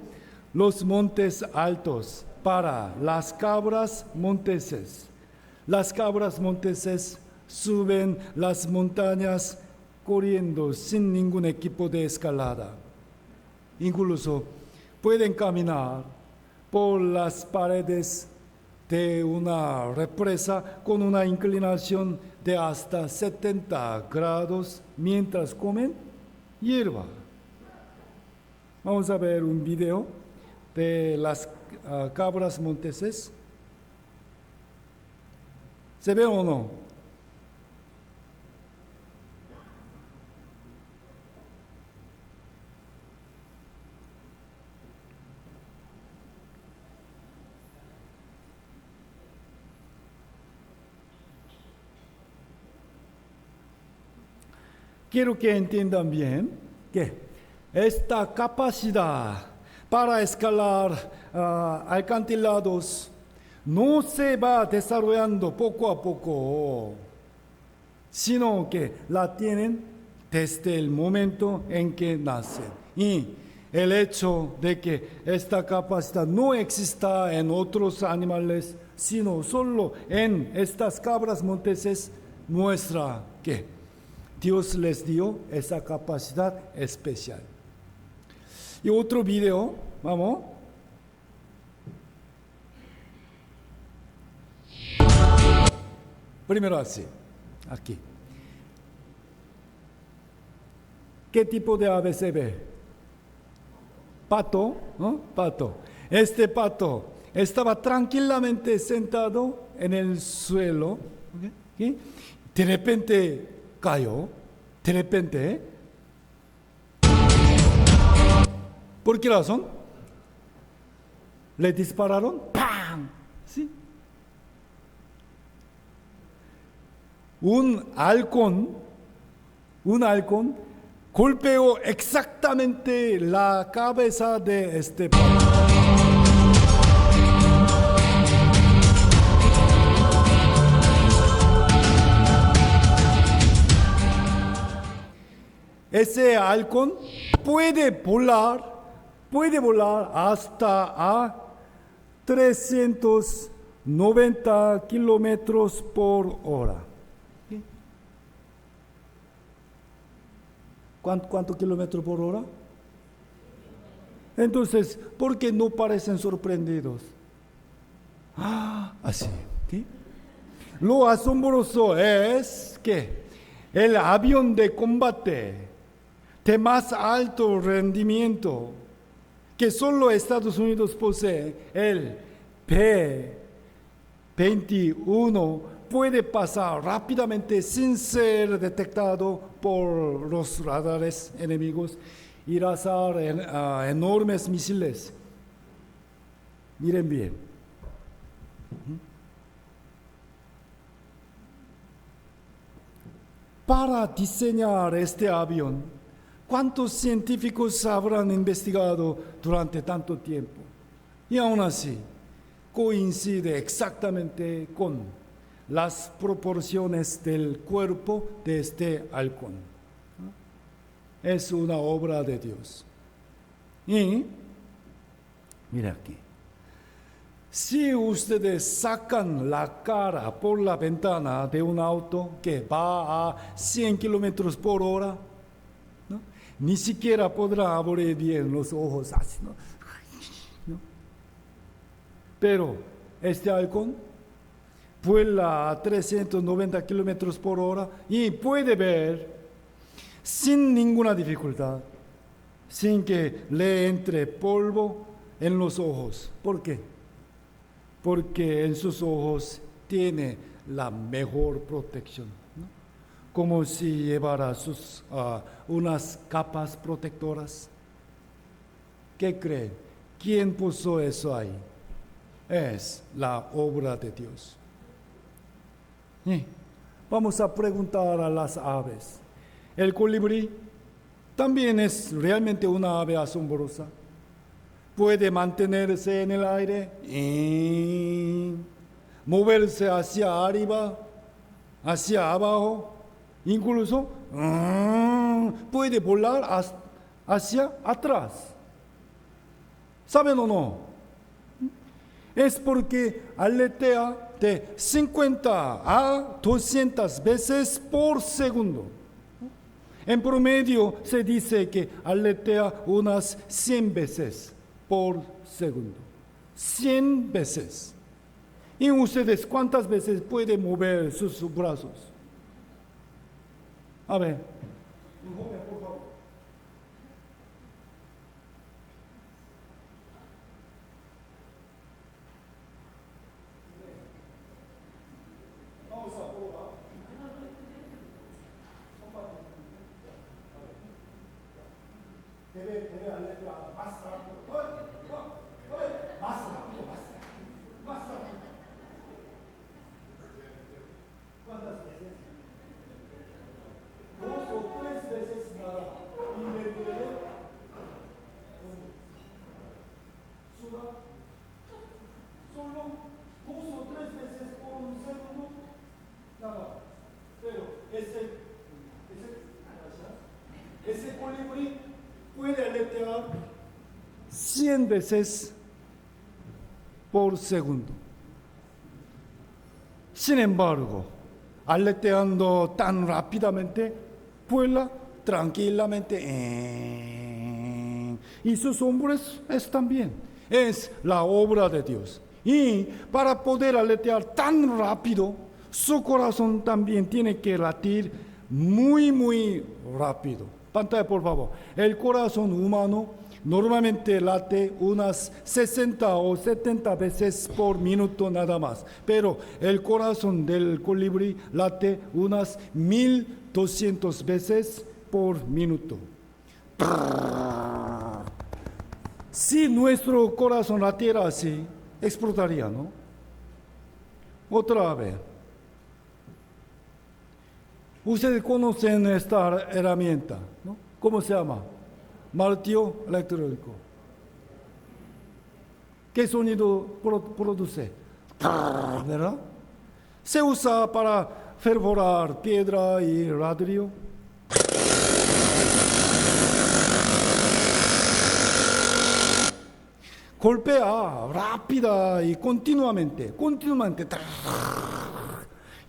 Los montes altos para las cabras monteses. Las cabras monteses suben las montañas corriendo sin ningún equipo de escalada. Incluso pueden caminar por las paredes de una represa con una inclinación de hasta 70 grados mientras comen hierba. Vamos a ver un video de las cabras monteses? ¿Se ve o no? Quiero que entiendan bien que esta capacidad para escalar acantilados no se va desarrollando poco a poco, sino que la tienen desde el momento en que nacen. Y el hecho de que esta capacidad no exista en otros animales, sino solo en estas cabras monteses, muestra que Dios les dio esa capacidad especial. Y otro video, vamos. Primero así, aquí. ¿Qué tipo de ave se ve? Pato, ¿no? Pato. Este pato estaba tranquilamente sentado en el suelo, ¿okay? De repente cayó, de repente. ¿Por qué razón? Le dispararon, ¡pam! ¿Sí? Un halcón golpeó exactamente la cabeza de este pato. Ese halcón puede volar hasta a 390 kilómetros por hora. ¿Cuánto kilómetros por hora? Entonces, ¿por qué no parecen sorprendidos? Así. ¿Sí? Lo asombroso es que el avión de combate de más alto rendimiento que solo Estados Unidos posee, el P-21, puede pasar rápidamente sin ser detectado por los radares enemigos y lanzar enormes misiles. Miren bien. Para diseñar este avión, ¿cuántos científicos habrán investigado durante tanto tiempo? Y aún así, coincide exactamente con las proporciones del cuerpo de este halcón. Es una obra de Dios. Y, mira aquí, si ustedes sacan la cara por la ventana de un auto que va a 100 kilómetros por hora, ¿no? Ni siquiera podrá abrir bien los ojos así, ¿no? Pero este halcón vuela a 390 kilómetros por hora y puede ver sin ninguna dificultad, sin que le entre polvo en los ojos. ¿Por qué? Porque en sus ojos tiene la mejor protección, ¿no? Como si llevara unas capas protectoras. ¿Qué creen? ¿Quién puso eso ahí? Es la obra de Dios. Vamos a preguntar a las aves. El colibrí también es realmente una ave asombrosa. Puede mantenerse en el aire y moverse hacia arriba, hacia abajo, incluso puede volar hacia atrás. ¿Saben o no? Es porque aletea de 50 a 200 veces por segundo. En promedio se dice que aletea unas 100 veces por segundo. 100 veces. ¿Y ustedes cuántas veces pueden mover sus brazos? A ver. Por favor. más rápido. Más rápido, más rápido. ¿Cuántas veces? 2 o 3 veces nada. Y me duele. Suba. Solo 2 o 3 veces por un segundo. Nada. Pero ese colibrí puede aletear 100 veces por segundo. Sin embargo, aleteando tan rápidamente, vuela tranquilamente. Y sus hombres están bien. Es la obra de Dios. Y para poder aletear tan rápido, su corazón también tiene que latir muy, muy rápido. Pantalla, por favor. El corazón humano normalmente late unas 60 o 70 veces por minuto nada más. Pero el corazón del colibrí late unas 1200 veces por minuto. Si nuestro corazón latiera así, explotaría, ¿no? Otra vez. Ustedes conocen esta herramienta, ¿no? ¿Cómo se llama? Martillo electrónico. ¿Qué sonido produce? ¿Verdad? Se usa para perforar piedra y ladrillo. Golpea rápida y continuamente.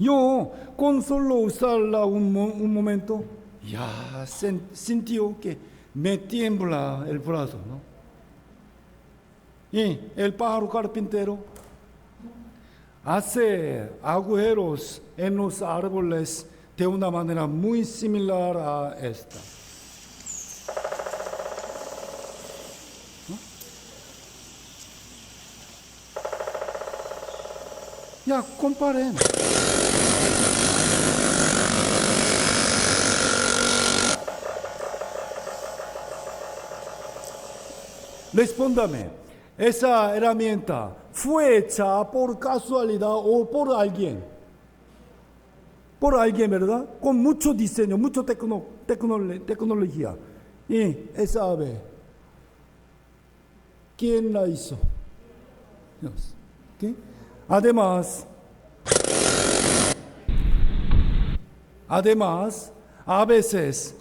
Yo, con solo usarla un momento, ya sintió que me tiembla el brazo, ¿no? Y el pájaro carpintero hace agujeros en los árboles de una manera muy similar a esta. Ya, comparen. Respóndame, ¿esa herramienta fue hecha por casualidad o por alguien? Por alguien, ¿verdad? Con mucho diseño, mucha tecnología. Y esa ave, ¿quién la hizo? Dios. ¿Qué? Además, a veces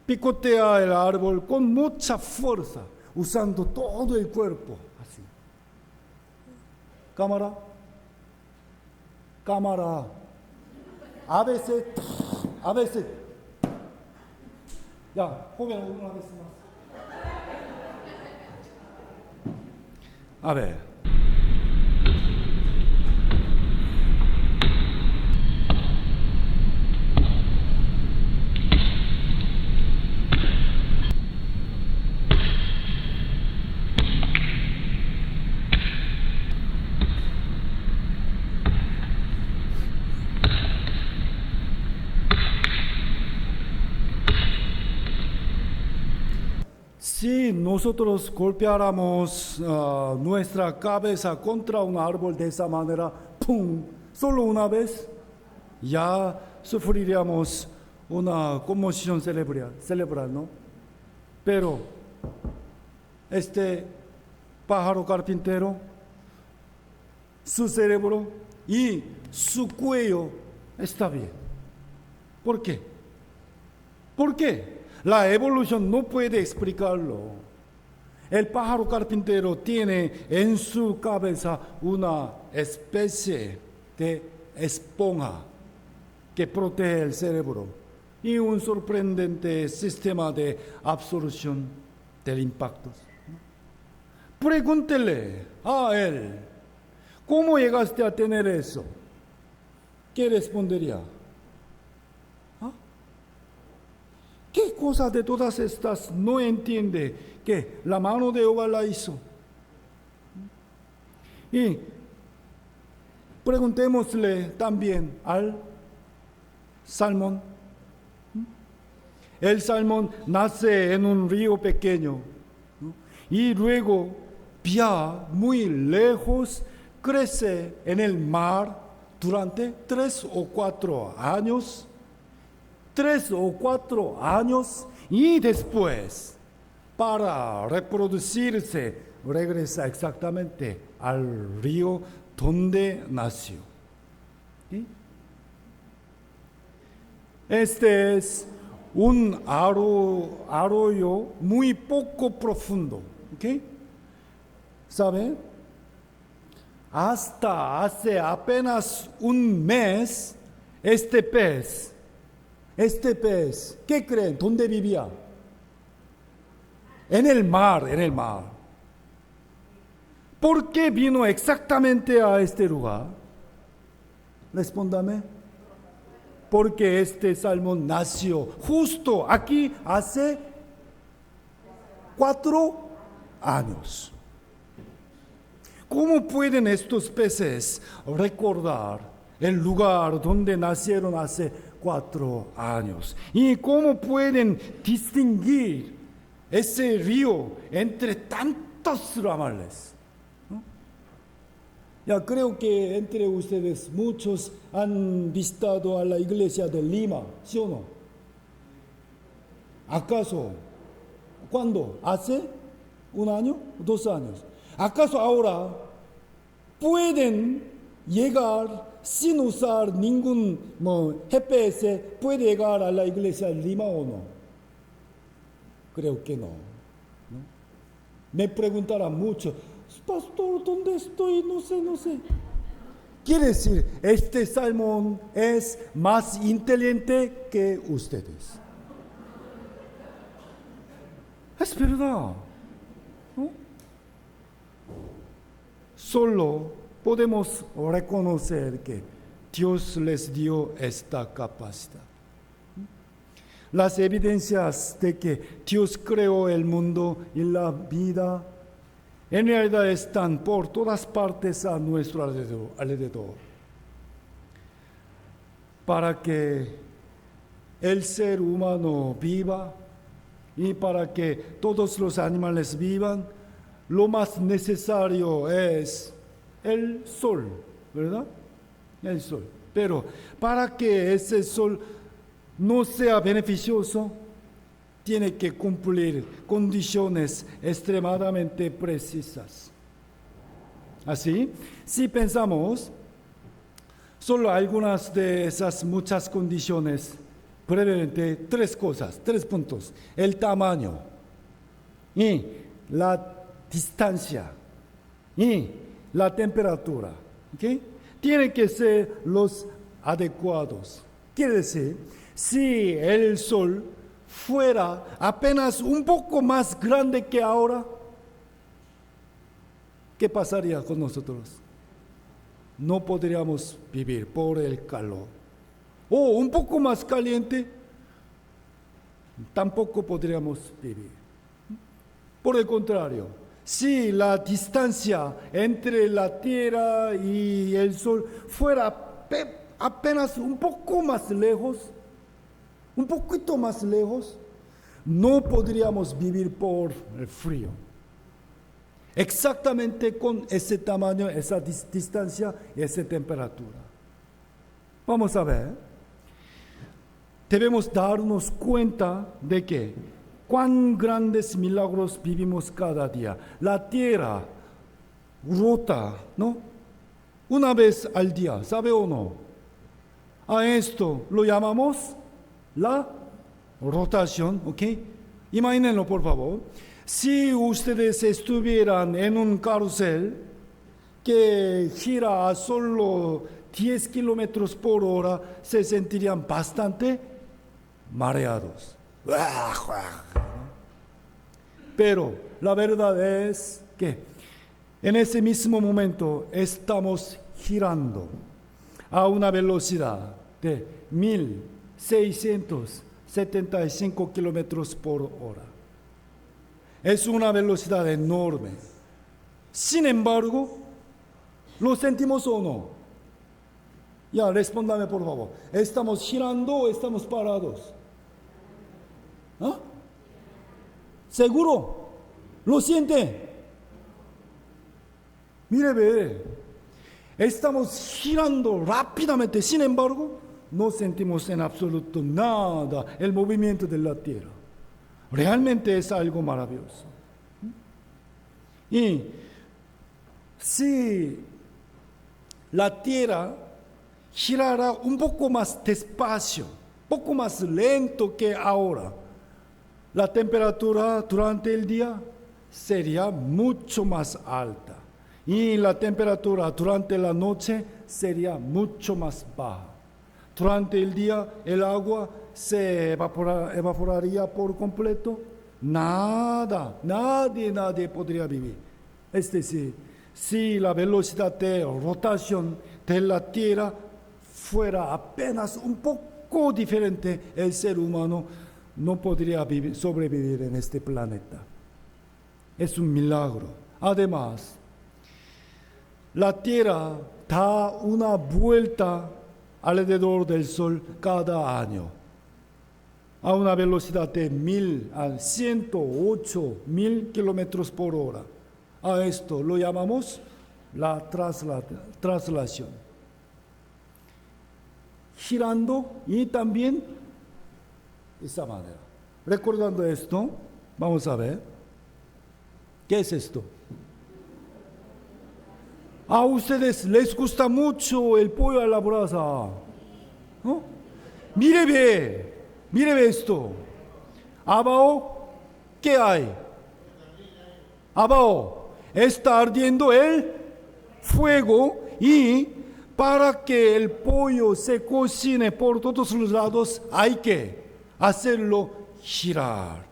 picotea el árbol con mucha fuerza, usando todo el cuerpo, así. Cámara. A veces. Ya, joven, una vez más. A ver. Si nosotros golpeáramos nuestra cabeza contra un árbol de esa manera, ¡pum!, solo una vez, ya sufriríamos una conmoción cerebral, ¿no? Pero este pájaro carpintero, su cerebro y su cuello está bien. ¿Por qué? ¿Por qué? La evolución no puede explicarlo. El pájaro carpintero tiene en su cabeza una especie de esponja que protege el cerebro y un sorprendente sistema de absorción del impacto. Pregúntele a él, ¿cómo llegaste a tener eso? ¿Qué respondería? ¿Qué cosa de todas estas no entiende que la mano de Jehová la hizo? Y preguntémosle también al salmón. el salmón nace en un río pequeño, ¿no? Y luego vía muy lejos crece en el mar durante 3 o 4 años. 3 o 4 años y después, para reproducirse, regresa exactamente al río donde nació. ¿Sí? Este es un arroyo muy poco profundo. ¿Okay? ¿Saben? Hasta hace apenas un mes, este pez, ¿qué creen? ¿Dónde vivía? En el mar. ¿Por qué vino exactamente a este lugar? Respóndame. Porque este salmón nació justo aquí hace 4 años. ¿Cómo pueden estos peces recordar el lugar donde nacieron hace 4 años? ¿Y cómo pueden distinguir ese río entre tantos ramales? Ya creo que entre ustedes muchos han visitado a la iglesia de Lima, ¿sí o no? ¿Acaso? ¿Cuándo? ¿Hace 1 año? 2 años. ¿Acaso ahora pueden llegar sin usar ningún GPS, puede llegar a la iglesia de Lima o no? Creo que no. Me preguntarán mucho, pastor, ¿dónde estoy? No sé. Quiere decir, este salmón es más inteligente que ustedes. Es verdad, ¿no? Solo podemos reconocer que Dios les dio esta capacidad. Las evidencias de que Dios creó el mundo y la vida en realidad están por todas partes a nuestro alrededor. Para que el ser humano viva y para que todos los animales vivan, lo más necesario es el sol, ¿verdad? El sol. Pero para que ese sol no sea beneficioso, tiene que cumplir condiciones extremadamente precisas. Así, si pensamos solo algunas de esas muchas condiciones, brevemente 3 cosas, 3 puntos: el tamaño y la distancia y la temperatura, ¿okay? Tienen que ser los adecuados. Quiere decir, si el sol fuera apenas un poco más grande que ahora, ¿qué pasaría con nosotros? No podríamos vivir por el calor. O un poco más caliente, tampoco podríamos vivir. Por el contrario, si la distancia entre la Tierra y el Sol fuera apenas un poco más lejos, un poquito más lejos, no podríamos vivir por el frío. Exactamente con ese tamaño, esa distancia y esa temperatura. Vamos a ver. Debemos darnos cuenta de que cuán grandes milagros vivimos cada día. La tierra rota, ¿no? Una vez al día, ¿sabe o no? A esto lo llamamos la rotación, ¿ok? Imagínenlo, por favor. Si ustedes estuvieran en un carrusel que gira a solo 10 kilómetros por hora, se sentirían bastante mareados. Pero la verdad es que en ese mismo momento estamos girando a una velocidad de 1675 kilómetros por hora. Es una velocidad enorme. Sin embargo, ¿lo sentimos o no? Ya, respóndame por favor. ¿Estamos girando o estamos parados? ¿Ah? Seguro. Lo siente. Mire, ve. Estamos girando rápidamente. Sin embargo, no sentimos en absoluto nada el movimiento de la Tierra. Realmente es algo maravilloso. Y si la Tierra girara un poco más despacio, un poco más lento que ahora, la temperatura durante el día sería mucho más alta y la temperatura durante la noche sería mucho más baja. Durante el día el agua se evaporaría por completo. Nadie podría vivir. Es decir, si la velocidad de rotación de la Tierra fuera apenas un poco diferente, el ser humano no podría sobrevivir en este planeta. Es un milagro. Además, la Tierra da una vuelta alrededor del Sol cada año a una velocidad de 108.000 kilómetros por hora. A esto lo llamamos la traslación. Girando y también de esa manera. Recordando esto, vamos a ver. ¿Qué es esto? A ustedes les gusta mucho el pollo a la brasa, ¿no? Mire esto. Abajo, ¿qué hay? Abajo está ardiendo el fuego y para que el pollo se cocine por todos los lados hay que hacerlo girar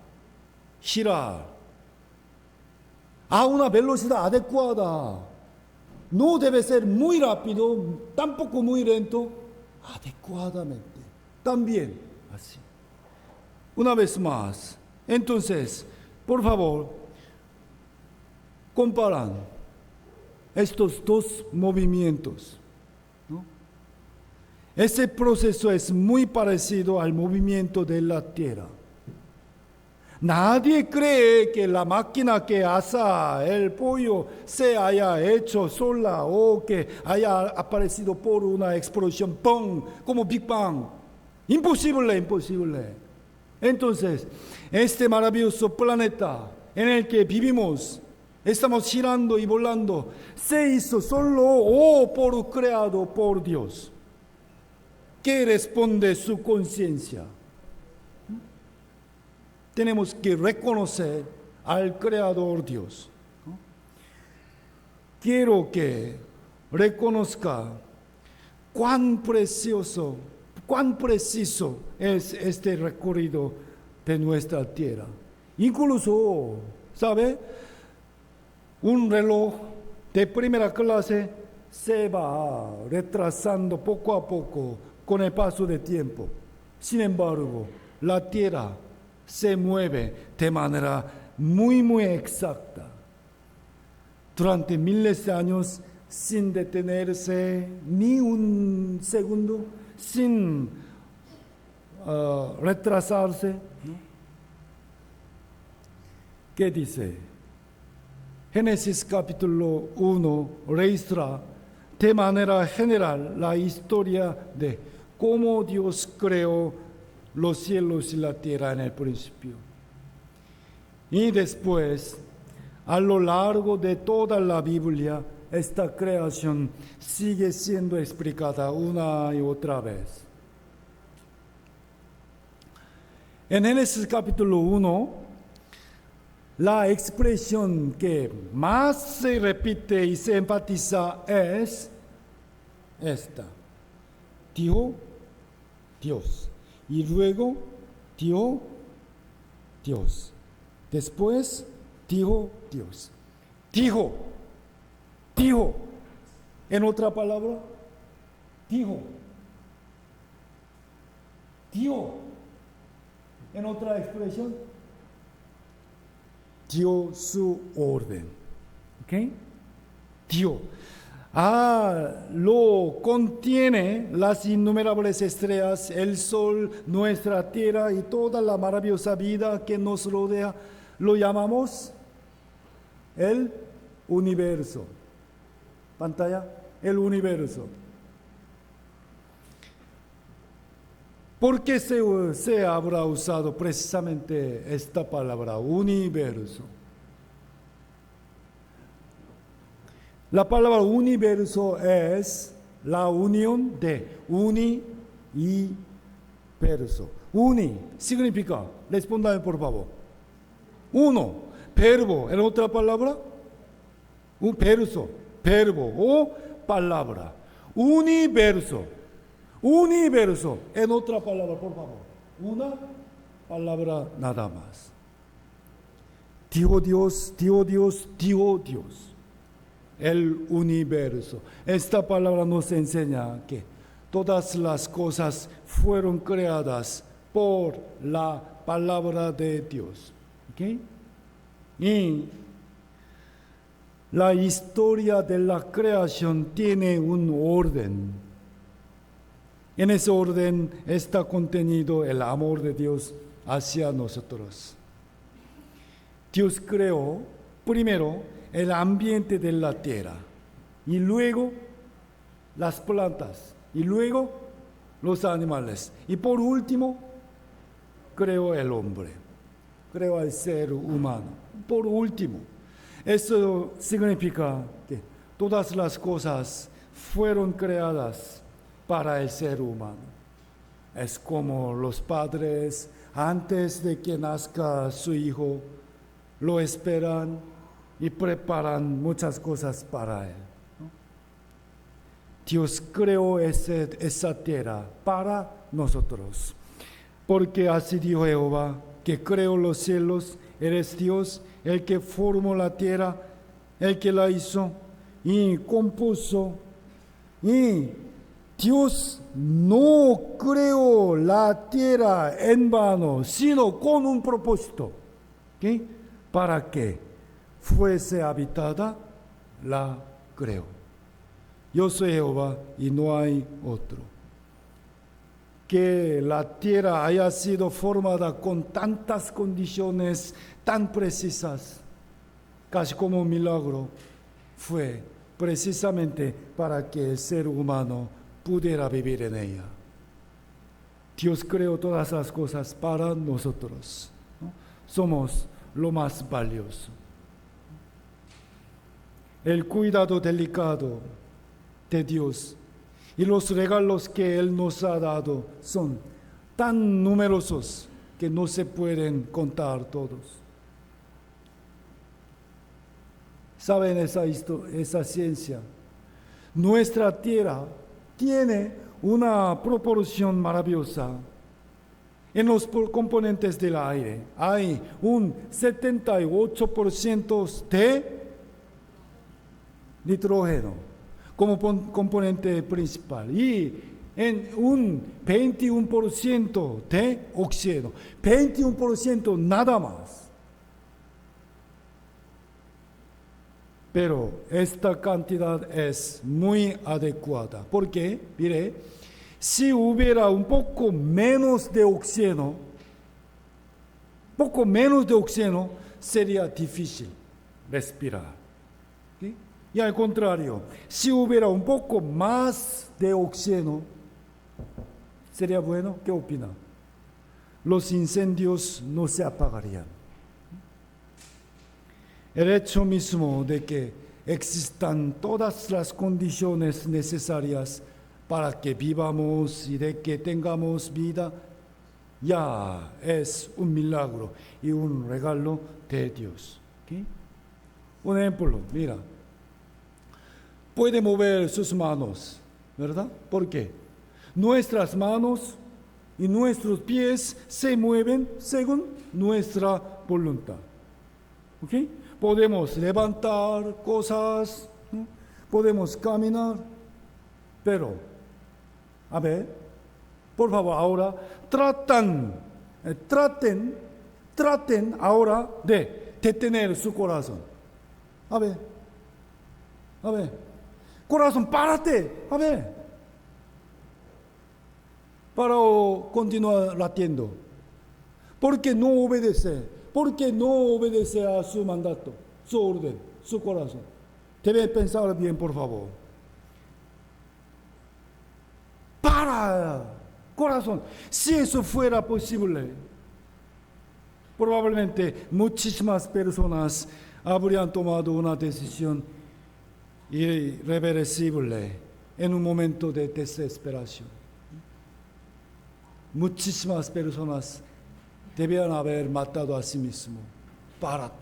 a una velocidad adecuada. No debe ser muy rápido, tampoco muy lento, adecuadamente. También así. Una vez más, entonces, por favor, comparan estos dos movimientos, ¿no? Ese proceso es muy parecido al movimiento de la Tierra. Nadie cree que la máquina que asa el pollo se haya hecho sola o que haya aparecido por una explosión, ¡pum!, como Big Bang. Imposible. Entonces, este maravilloso planeta en el que vivimos, estamos girando y volando, se hizo solo o creado por Dios. ¿Qué responde su conciencia? Tenemos que reconocer al Creador Dios. Quiero que reconozca cuán preciso es este recorrido de nuestra tierra. Incluso, ¿sabe? Un reloj de primera clase se va retrasando poco a poco con el paso del tiempo. Sin embargo, la tierra se mueve de manera muy exacta durante miles de años sin detenerse ni un segundo, sin retrasarse, ¿no? ¿Qué dice? Génesis capítulo 1 registra de manera general la historia de cómo Dios creó los cielos y la tierra en el principio. Y después, a lo largo de toda la Biblia, esta creación sigue siendo explicada una y otra vez. En Génesis capítulo 1, la expresión que más se repite y se enfatiza es esta: dijo Dios. Y luego dijo Dios. Después dijo Dios. Dijo. En otra palabra, dijo. En otra expresión, dio su orden. ¿Ok? Dio. lo contiene las innumerables estrellas, el sol, nuestra tierra y toda la maravillosa vida que nos rodea. Lo llamamos el universo. Pantalla, el universo. ¿Por qué se habrá usado precisamente esta palabra, universo? La palabra universo es la unión de uni y verso. Uni significa, respóndame por favor. Uno, verbo, en otra palabra, un verso, verbo o palabra. Universo, universo, en otra palabra, por favor. Una palabra nada más. Dios, Dios, Dios, Dios, Dios, Dios. El universo. Esta palabra nos enseña que todas las cosas fueron creadas por la palabra de Dios. ¿Okay? Y la historia de la creación tiene un orden. En ese orden está contenido el amor de Dios hacia nosotros. Dios creó primero el ambiente de la tierra, y luego las plantas, y luego los animales, y por último creó el hombre, creó al ser humano. Por último, eso significa que todas las cosas fueron creadas para el ser humano. Es como los padres, antes de que nazca su hijo, lo esperan y preparan muchas cosas para él. Dios creó esa tierra para nosotros. Porque así dijo Jehová, que creó los cielos, eres Dios, el que formó la tierra, el que la hizo y compuso. Y Dios no creó la tierra en vano, sino con un propósito. ¿Okay? ¿Para qué? Fuese habitada, la creó. Yo soy Jehová y no hay otro. Que la tierra haya sido formada con tantas condiciones tan precisas, casi como un milagro, fue precisamente para que el ser humano pudiera vivir en ella. Dios creó todas las cosas para nosotros, ¿no? Somos lo más valioso. El cuidado delicado de Dios y los regalos que Él nos ha dado son tan numerosos que no se pueden contar todos. ¿Saben esa ciencia? Nuestra tierra tiene una proporción maravillosa. En los componentes del aire hay un 78% de nitrógeno como componente principal y en un 21% de oxígeno. 21% nada más. Pero esta cantidad es muy adecuada. ¿Por qué? Mire, si hubiera un poco menos de oxígeno, sería difícil respirar. ¿Sí? Y al contrario, si hubiera un poco más de oxígeno, sería bueno. ¿Qué opina? Los incendios no se apagarían. El hecho mismo de que existan todas las condiciones necesarias para que vivamos y de que tengamos vida, ya es un milagro y un regalo de Dios. ¿Okay? Un ejemplo, mira. Puede mover sus manos, ¿verdad? ¿Por qué? Nuestras manos y nuestros pies se mueven según nuestra voluntad. ¿Ok? Podemos levantar cosas, ¿no? Podemos caminar, pero, a ver, por favor, ahora traten ahora de detener su corazón. A ver. corazón, párate, a ver. Para continuar latiendo. Porque no obedece. Porque no obedece a su mandato, su orden, su corazón. Debe pensar bien, por favor. Para, corazón. Si eso fuera posible, probablemente muchísimas personas habrían tomado una decisión irreversible en un momento de desesperación. Muchísimas personas debían haber matado a sí mismos. Para.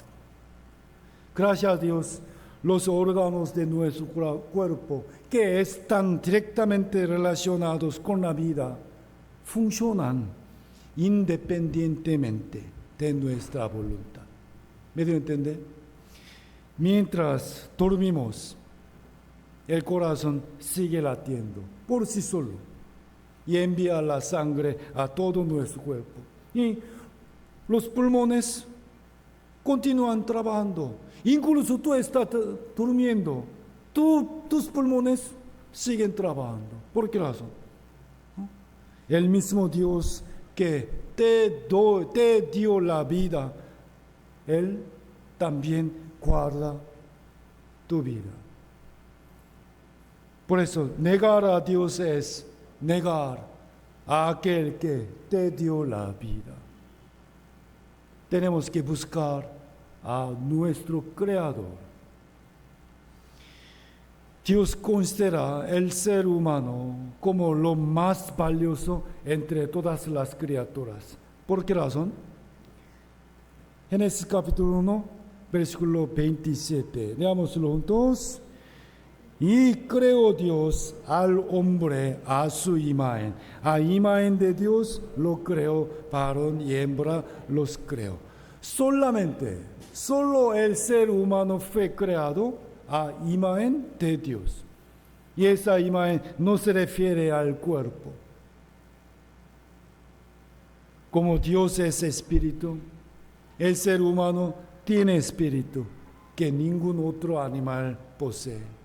Gracias a Dios, los órganos de nuestro cuerpo que están directamente relacionados con la vida funcionan independientemente de nuestra voluntad. ¿Me dio a entender? Mientras dormimos, el corazón sigue latiendo por sí solo y envía la sangre a todo nuestro cuerpo. Y los pulmones continúan trabajando. Incluso tú estás durmiendo. Tus pulmones siguen trabajando. ¿Por qué razón? El mismo Dios que te dio la vida, Él también guarda tu vida. Por eso, negar a Dios es negar a aquel que te dio la vida. Tenemos que buscar a nuestro Creador. Dios considera el ser humano como lo más valioso entre todas las criaturas. ¿Por qué razón? Génesis capítulo 1, versículo 27. Leámoslo juntos. Y creó Dios al hombre a su imagen. A imagen de Dios lo creó, varón y hembra los creó. Solo el ser humano fue creado a imagen de Dios. Y esa imagen no se refiere al cuerpo. Como Dios es espíritu, el ser humano tiene espíritu que ningún otro animal posee.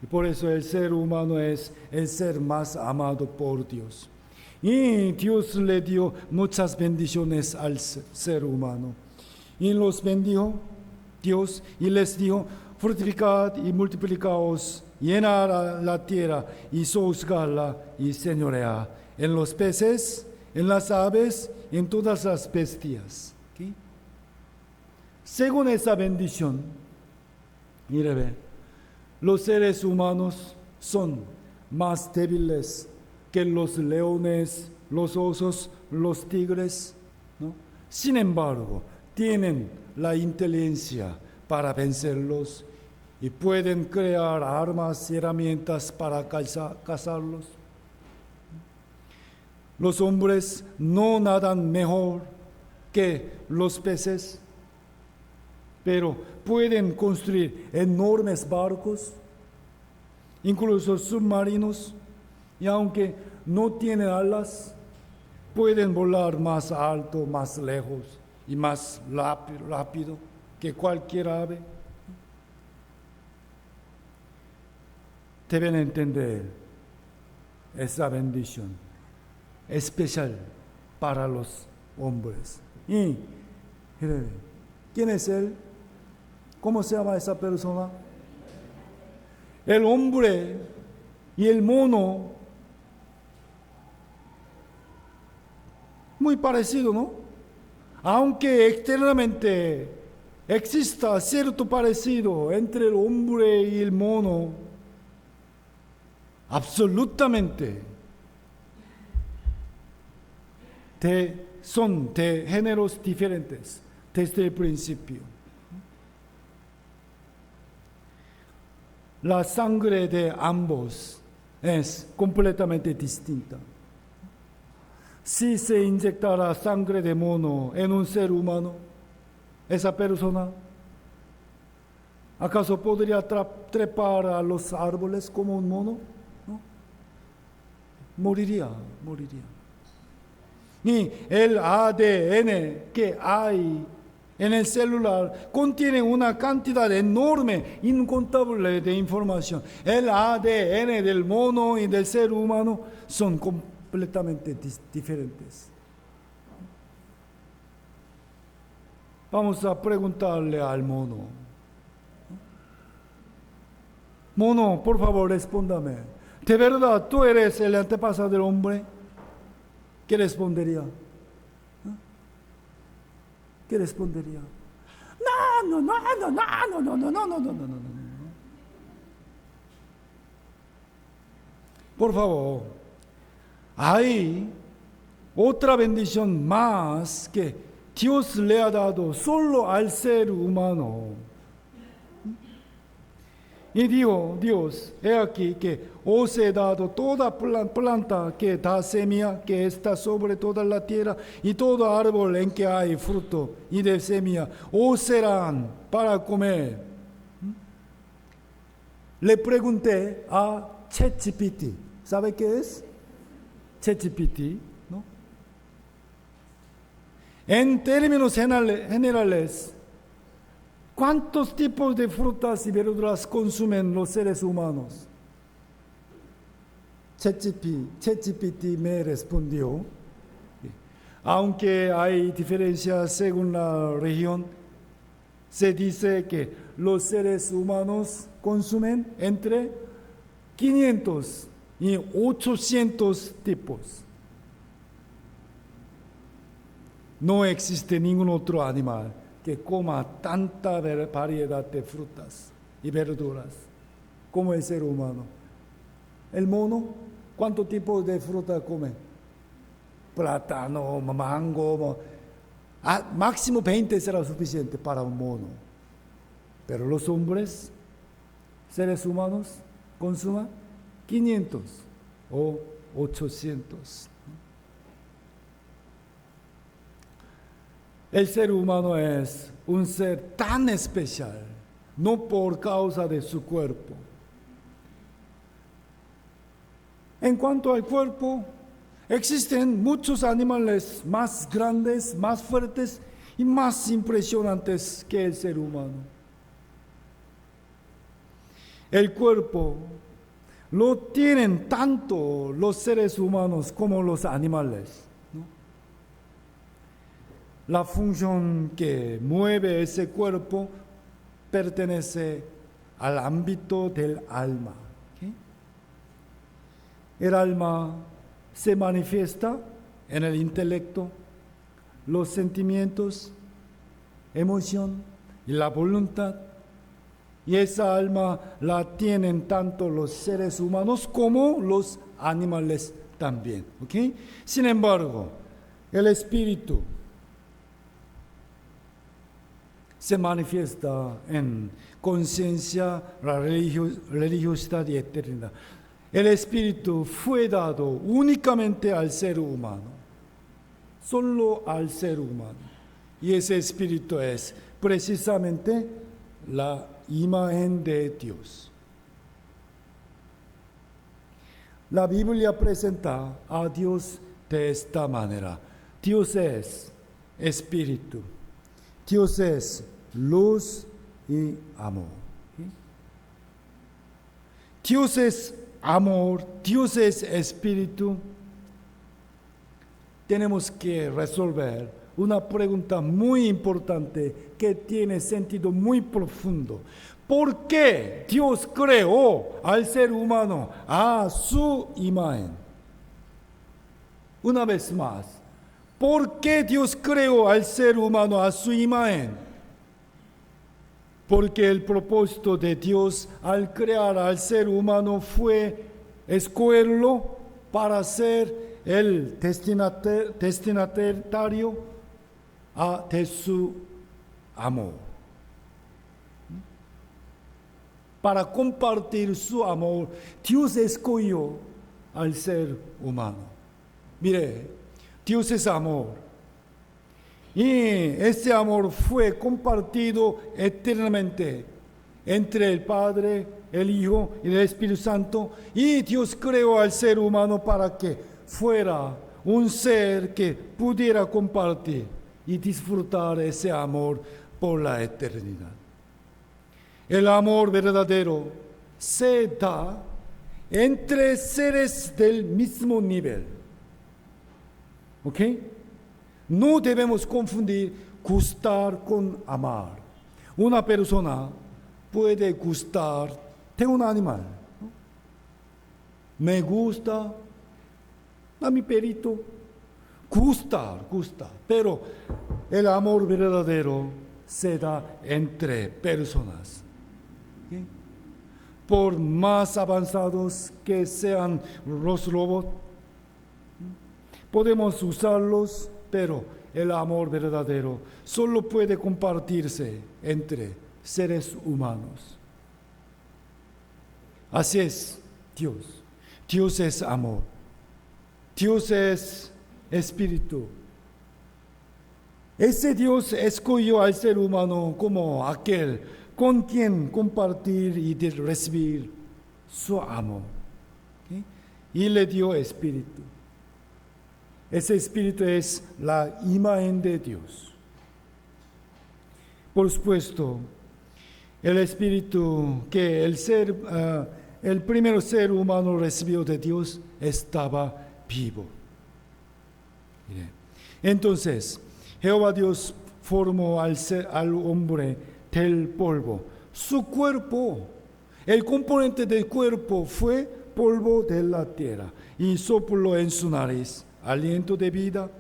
Y por eso el ser humano es el ser más amado por Dios. Y Dios le dio muchas bendiciones al ser humano. Y los bendijo Dios y les dijo: fructificad y multiplicaos, llenad la tierra y sojuzgadla y señoread en los peces, en las aves, en todas las bestias. ¿Okay? Según esa bendición, mire, ve. Los seres humanos son más débiles que los leones, los osos, los tigres, ¿no? Sin embargo, tienen la inteligencia para vencerlos y pueden crear armas y herramientas para cazarlos. Los hombres no nadan mejor que los peces, pero pueden construir enormes barcos, incluso submarinos, y aunque no tienen alas, pueden volar más alto, más lejos y más rápido que cualquier ave. Deben entender esa bendición especial para los hombres. Y ¿quién es él? ¿Cómo se llama esa persona? El hombre y el mono, muy parecido, ¿no? Aunque externamente exista cierto parecido entre el hombre y el mono, absolutamente son de géneros diferentes desde el principio. La sangre de ambos es completamente distinta. Si se inyectara sangre de mono en un ser humano, esa persona, ¿acaso podría trepar a los árboles como un mono? ¿No? Moriría. Y el ADN que hay en el celular contiene una cantidad enorme, incontable de información. El ADN del mono y del ser humano son completamente diferentes. Vamos a preguntarle al mono. Mono, por favor, respóndame. ¿De verdad tú eres el antepasado del hombre? ¿Qué respondería? ¿Qué respondería? No. Por favor, hay otra bendición más que Dios le ha dado solo al ser humano. Y dijo Dios, he aquí que os he dado toda planta que da semilla, que está sobre toda la tierra, y todo árbol en que hay fruto y de semilla, os serán para comer. Le pregunté a ChatGPT, ¿sabe qué es? ChatGPT, ¿no? En términos generales, ¿cuántos tipos de frutas y verduras consumen los seres humanos? ChatGPT me respondió, aunque hay diferencias según la región, se dice que los seres humanos consumen entre 500 y 800 tipos. No existe ningún otro animal que coma tanta variedad de frutas y verduras como el ser humano. El mono, ¿cuánto tipo de fruta come? Plátano, mango, máximo 20 será suficiente para un mono. Pero los hombres, seres humanos, consumen 500 o 800. El ser humano es un ser tan especial, no por causa de su cuerpo. En cuanto al cuerpo, existen muchos animales más grandes, más fuertes y más impresionantes que el ser humano. El cuerpo lo tienen tanto los seres humanos como los animales. La función que mueve ese cuerpo pertenece al ámbito del alma. ¿Okay? El alma se manifiesta en el intelecto, los sentimientos, emoción y la voluntad. Y esa alma la tienen tanto los seres humanos como los animales también. ¿Okay? Sin embargo, el espíritu se manifiesta en conciencia, la religiosidad y eternidad. El Espíritu fue dado únicamente al ser humano, solo al ser humano. Y ese Espíritu es precisamente la imagen de Dios. La Biblia presenta a Dios de esta manera. Dios es Espíritu. Dios es luz y amor. Dios es amor, Dios es espíritu. Tenemos que resolver una pregunta muy importante que tiene sentido muy profundo. ¿Por qué Dios creó al ser humano a su imagen? Una vez más, ¿por qué Dios creó al ser humano a su imagen? Porque el propósito de Dios al crear al ser humano fue escogerlo para ser el destinatario de su amor. Para compartir su amor, Dios escogió al ser humano. Mire, Dios es amor. Y este amor fue compartido eternamente entre el Padre, el Hijo y el Espíritu Santo. Y Dios creó al ser humano para que fuera un ser que pudiera compartir y disfrutar ese amor por la eternidad. El amor verdadero se da entre seres del mismo nivel. ¿Ok? No debemos confundir gustar con amar. Una persona puede gustar de un animal, ¿no? Me gusta a mi perrito. Gusta. Pero el amor verdadero se da entre personas. ¿Okay? Por más avanzados que sean los robots, podemos usarlos, pero el amor verdadero solo puede compartirse entre seres humanos. Así es Dios. Dios es amor. Dios es espíritu. Ese Dios escogió al ser humano como aquel con quien compartir y recibir su amor. ¿Okay? Y le dio espíritu. Ese espíritu es la imagen de Dios. Por supuesto, el espíritu que el primer ser humano recibió de Dios estaba vivo. Entonces, Jehová Dios formó al hombre del polvo. Su cuerpo, el componente del cuerpo fue polvo de la tierra y sopló en su nariz aliento de vida,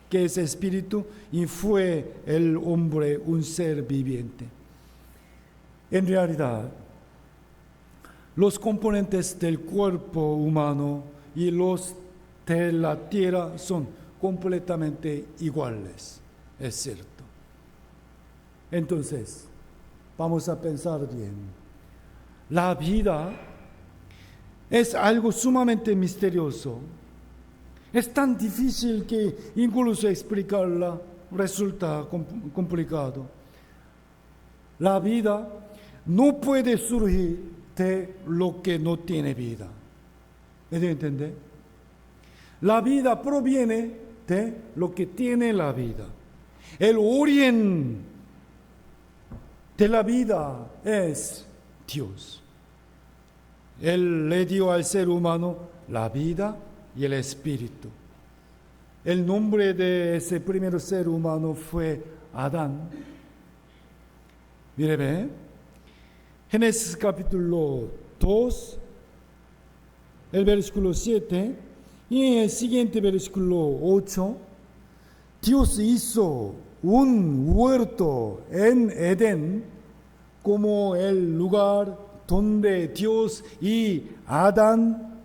que es espíritu, y fue el hombre un ser viviente. En realidad, los componentes del cuerpo humano y los de la tierra son completamente iguales, es cierto. Entonces, vamos a pensar bien. La vida es algo sumamente misterioso. Es tan difícil que incluso explicarla resulta complicado. La vida no puede surgir de lo que no tiene vida. ¿Me entiende? La vida proviene de lo que tiene la vida. El origen de la vida es Dios. Él le dio al ser humano la vida y el espíritu. El nombre de ese primer ser humano fue Adán. Mire, ve. Génesis capítulo 2, el versículo 7 y el siguiente versículo 8. Dios hizo un huerto en Edén como el lugar donde Dios y Adán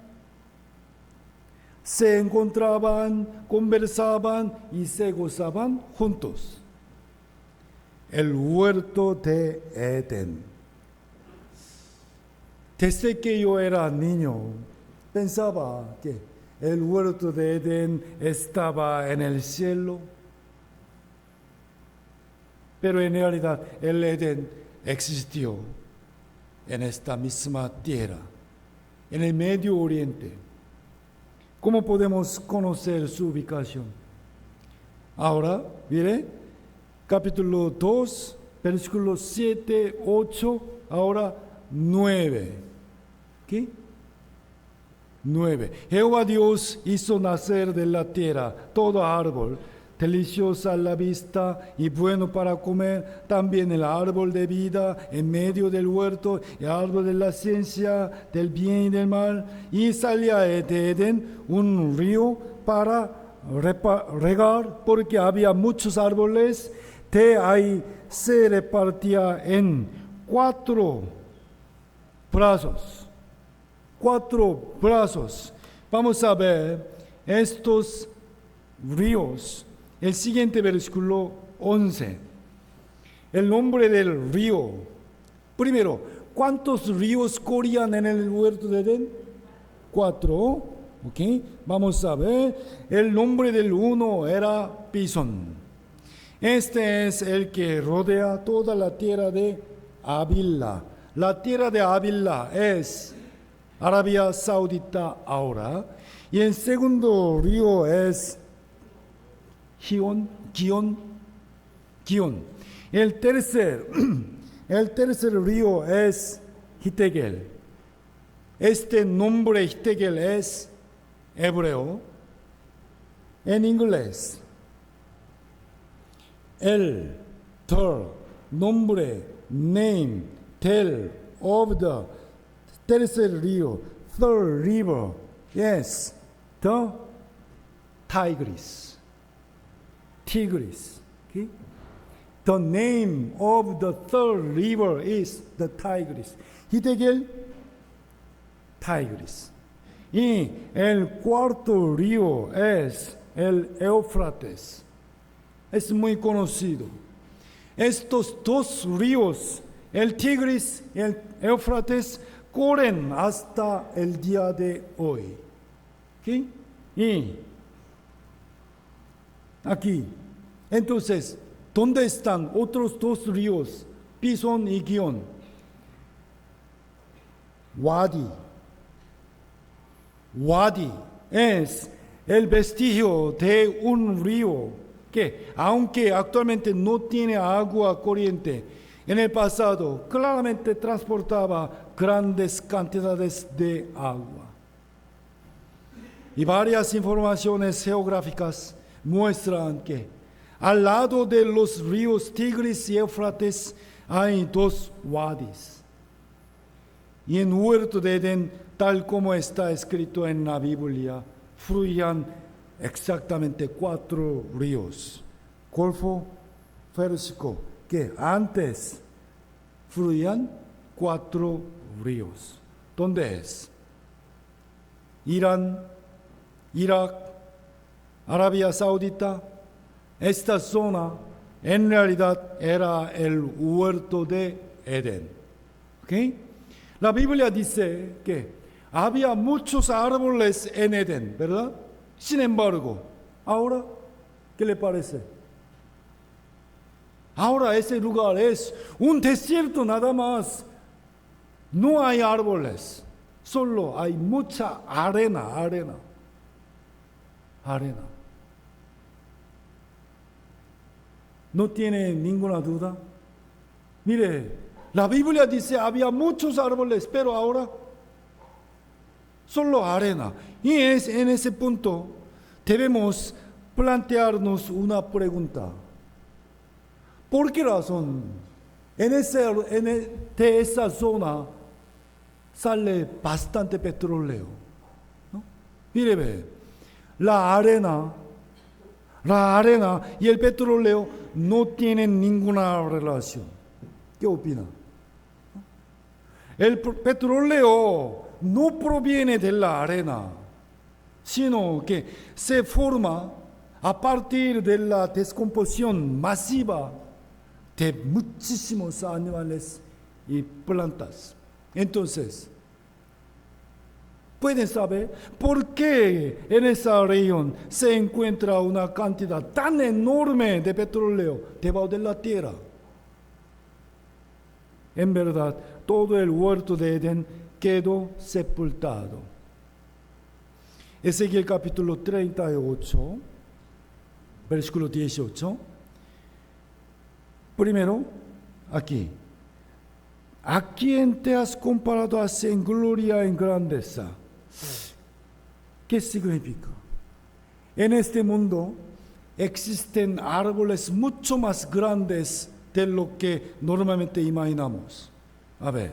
se encontraban, conversaban y se gozaban juntos. El huerto de Edén. Desde que yo era niño, pensaba que el huerto de Edén estaba en el cielo. Pero en realidad el Edén existió en esta misma tierra, en el Medio Oriente. ¿Cómo podemos conocer su ubicación? Ahora, mire, capítulo 2, versículos 7, 8, ahora 9. ¿Qué? 9. Jehová Dios hizo nacer de la tierra todo árbol, delicioso a la vista y bueno para comer, también el árbol de vida en medio del huerto, el árbol de la ciencia del bien y del mal, y salía de Edén un río para regar, porque había muchos árboles, de ahí se repartía en 4 brazos. 4 brazos. Vamos a ver estos ríos. El siguiente versículo 11. El nombre del río. Primero, ¿cuántos ríos corrían en el huerto de Edén? 4. ¿Ok? Vamos a ver. El nombre del uno era Pisón. Este es el que rodea toda la tierra de Avila. La tierra de Avila es Arabia Saudita ahora. Y el segundo río es Gihón, Gihón. El tercer río es Hiddekel. Este nombre Hiddekel es hebreo. En inglés, el nombre, name, tell of the tercer río, third river, yes, the Tigris. Okay? The name of the third river is the Tigris. Hiddekel, Tigris. Y el cuarto río es el Éufrates. Es muy conocido. Estos dos ríos, el Tigris y el Éufrates, corren hasta el día de hoy. ¿Okay? Y aquí, entonces, ¿dónde están otros dos ríos, Pison y Gihón? Wadi es el vestigio de un río que, aunque actualmente no tiene agua corriente, en el pasado claramente transportaba grandes cantidades de agua. Y varias informaciones geográficas muestran que al lado de los ríos Tigris y Éufrates hay dos wadis. Y en Huerto de Edén, tal como está escrito en la Biblia, fluían exactamente 4 ríos. Golfo Pérsico, que antes fluían 4 ríos. ¿Dónde es? Irán, Irak, Arabia Saudita. Esta zona en realidad era el huerto de Edén. ¿Okay? La Biblia dice que había muchos árboles en Edén, ¿verdad? Sin embargo, ahora, ¿qué le parece? Ahora ese lugar es un desierto nada más. No hay árboles, solo hay mucha arena. ¿No tiene ninguna duda? Mire, la Biblia dice había muchos árboles, pero ahora solo arena. Y en ese punto debemos plantearnos una pregunta. ¿Por qué razón de esa zona sale bastante petróleo? ¿No? Mire, la arena y el petróleo no tienen ninguna relación. ¿Qué opina? El petróleo no proviene de la arena, sino que se forma a partir de la descomposición masiva de muchísimos animales y plantas. Entonces, ¿pueden saber por qué en esa región se encuentra una cantidad tan enorme de petróleo debajo de la tierra? En verdad, todo el huerto de Edén quedó sepultado. Ezequiel capítulo 38, versículo 18. Primero, aquí. ¿A quién te has comparado así en gloria, en grandeza? ¿Qué significa? En este mundo existen árboles mucho más grandes de lo que normalmente imaginamos. A ver,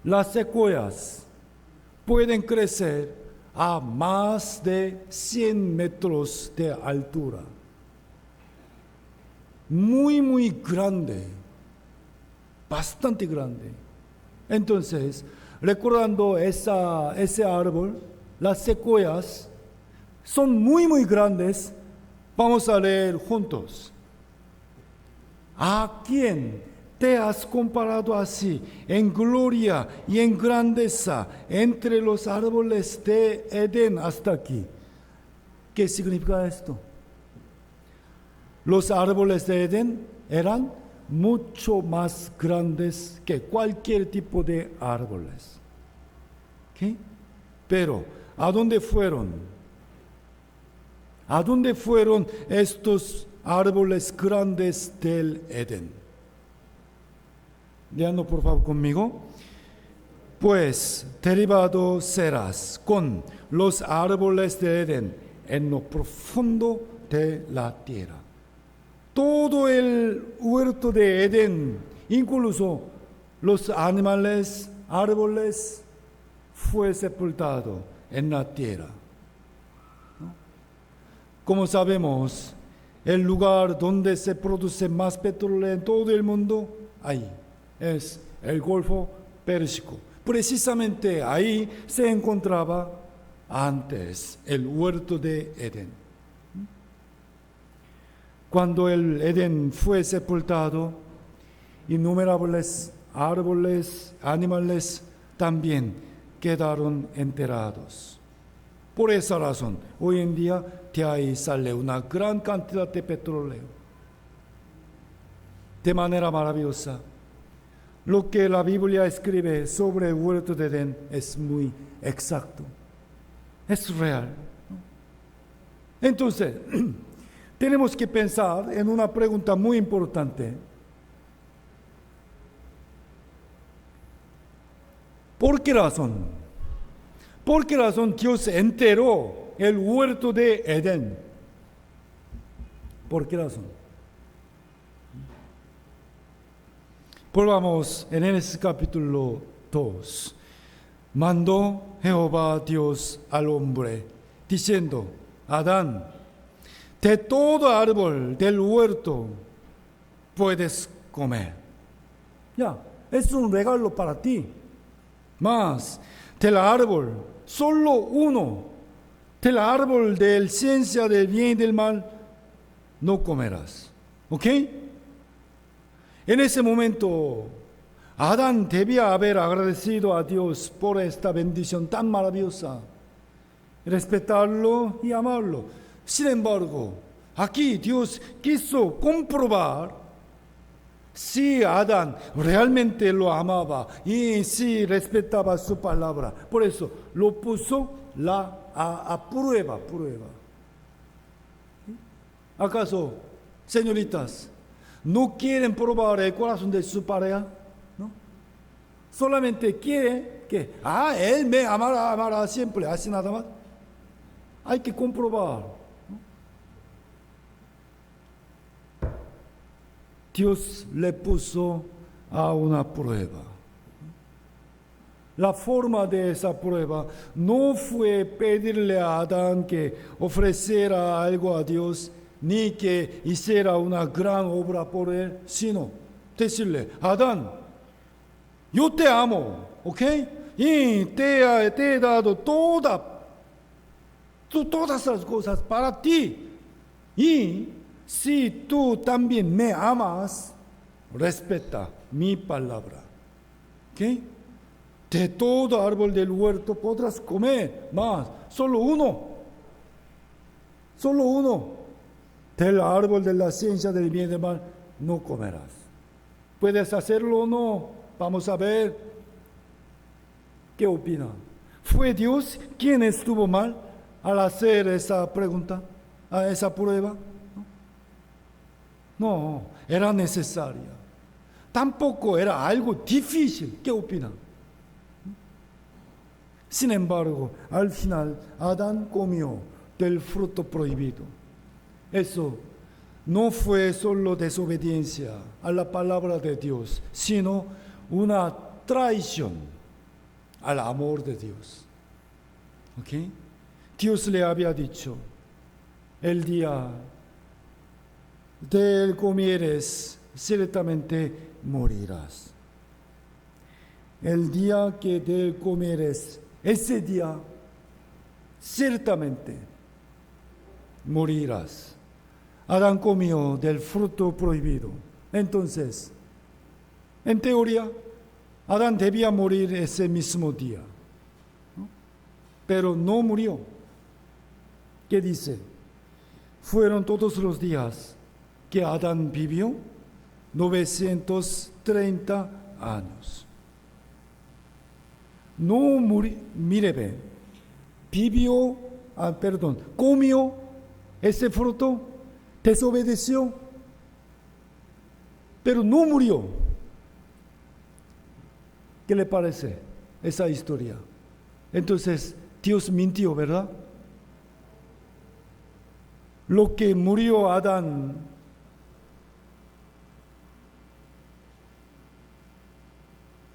las secuoyas pueden crecer a más de 100 metros de altura. Muy grande, bastante grande. Entonces, recordando ese árbol, las secuoyas son muy grandes. Vamos a leer juntos. ¿A quién te has comparado así en gloria y en grandeza entre los árboles de Edén hasta aquí? ¿Qué significa esto? Los árboles de Edén eran mucho más grandes que cualquier tipo de árboles. ¿Okay? Pero, ¿a dónde fueron? ¿A dónde fueron estos árboles grandes del Edén? Leando por favor conmigo. Pues derribado serás con los árboles de Edén en lo profundo de la tierra. Todo el huerto de Edén, incluso los animales, árboles, fue sepultado en la tierra. Como sabemos, el lugar donde se produce más petróleo en todo el mundo, ahí es el Golfo Pérsico. Precisamente ahí se encontraba antes el huerto de Edén. Cuando el Edén fue sepultado, innumerables árboles, animales también quedaron enterrados. Por esa razón, hoy en día de ahí sale una gran cantidad de petróleo. De manera maravillosa, lo que la Biblia escribe sobre el huerto de Edén es muy exacto, es real. Entonces, tenemos que pensar en una pregunta muy importante. ¿Por qué razón? ¿Por qué razón Dios enterró el huerto de Edén? ¿Por qué razón? Volvamos en Génesis capítulo 2. Mandó Jehová Dios al hombre, diciendo: Adán, de todo árbol del huerto puedes comer. Ya, es un regalo para ti. Mas del árbol, solo uno, del árbol de ciencia del bien y del mal, no comerás. ¿Ok? En ese momento, Adán debía haber agradecido a Dios por esta bendición tan maravillosa, respetarlo y amarlo. Sin embargo, aquí Dios quiso comprobar si Adán realmente lo amaba y si respetaba su palabra. Por eso lo puso a prueba. ¿Acaso, señoritas, no quieren probar el corazón de su pareja? ¿No? Solamente quiere que, él me amará siempre, así nada más. Hay que comprobar. ¿No? Dios le puso a una prueba. La forma de esa prueba no fue pedirle a Adán que ofreciera algo a Dios, ni que hiciera una gran obra por él, sino decirle: Adán, yo te amo, ¿ok? Y te he dado todas las cosas para ti. Y si tú también me amas, respeta mi palabra, ¿ok? De todo árbol del huerto podrás comer, mas solo uno. Del árbol de la ciencia del bien y del mal no comerás. ¿Puedes hacerlo o no? Vamos a ver. ¿Qué opinan? ¿Fue Dios quien estuvo mal al hacer esa pregunta, esa prueba? No, era necesaria. Tampoco era algo difícil. ¿Qué opinan? Sin embargo, al final, Adán comió del fruto prohibido. Eso no fue solo desobediencia a la palabra de Dios, sino una traición al amor de Dios. ¿Ok? Dios le había dicho: el día del comieres, ciertamente morirás. El día que del comieres, ese día, ciertamente morirás. Adán comió del fruto prohibido. Entonces, en teoría, Adán debía morir ese mismo día, ¿no? Pero no murió. ¿Qué dice? Fueron todos los días que Adán vivió 930 años. No murió, comió ese fruto, desobedeció, pero no murió. ¿Qué le parece esa historia? Entonces, Dios mintió, ¿verdad? Lo que murió Adán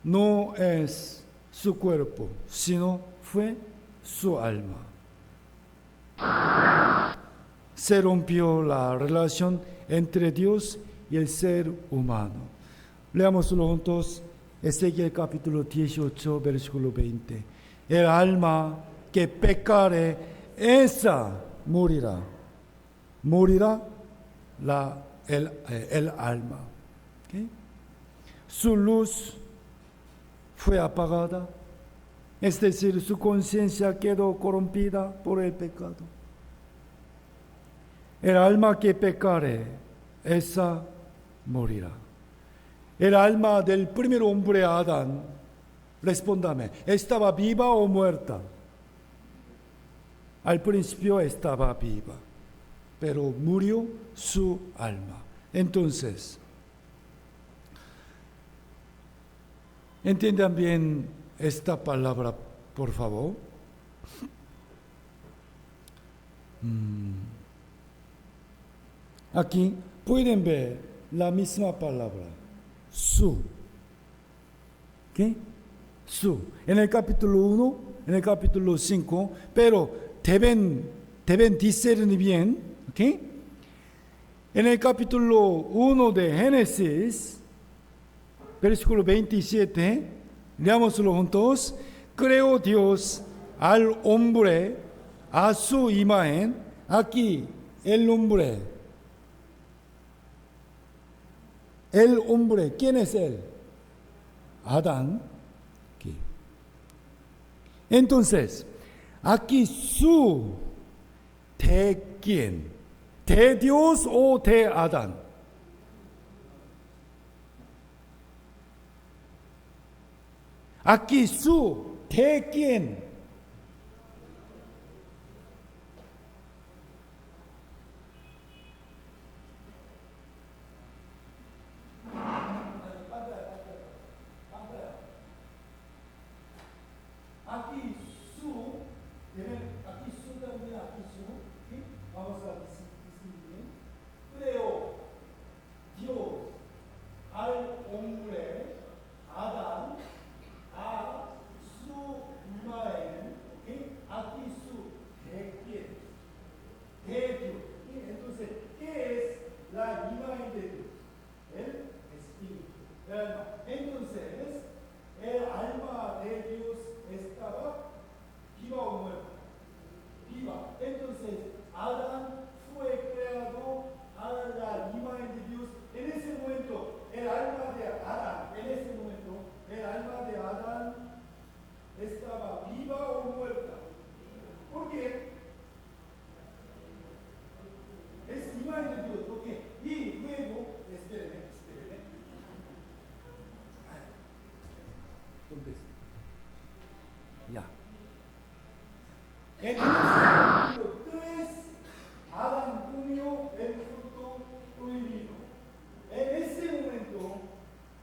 no es su cuerpo, sino fue su alma. Se rompió la relación entre Dios y el ser humano. Leámoslo juntos. Ezequiel capítulo 18, versículo 20. El alma que pecare, esa morirá. Morirá el alma. ¿Okay? Su luz fue apagada, es decir, su conciencia quedó corrompida por el pecado. El alma que pecare, esa morirá. El alma del primer hombre Adán, respóndame, ¿estaba viva o muerta? Al principio estaba viva, pero murió su alma. Entonces, entiendan bien esta palabra, por favor. Aquí pueden ver la misma palabra, su. ¿Qué? Su. En el capítulo 1, en el capítulo 5, pero deben discernir bien, ¿ok? En el capítulo 1 de Génesis, versículo 27, leámoslo juntos. Creó Dios al hombre a su imagen. Aquí, el hombre, ¿quién es él? Adán. Aquí. Entonces, aquí su, ¿de quién? ¿De Dios o de Adán? Aquí su, ¿de quién? Aquí su, aquí su también, aquí su, ¿sí? Vamos a distinguir. Creó Dios al hombre, Adán, a su imagen, ¿sí? Aquí su, ¿de quién? De Dios. ¿Sí? Entonces, ¿qué es la imagen de Dios? El Espíritu. Entonces, el alma de Dios estaba viva o muerta. Viva. Entonces, Adán fue creado a la imagen de Dios. En ese momento, el alma de Adán, estaba viva o muerta. ¿Por qué? Es imagen de Dios. ¿Por qué? Y luego, espérenme. ¿Dónde está? Ya. En el capítulo 3, Adán comió el fruto prohibido. En ese momento,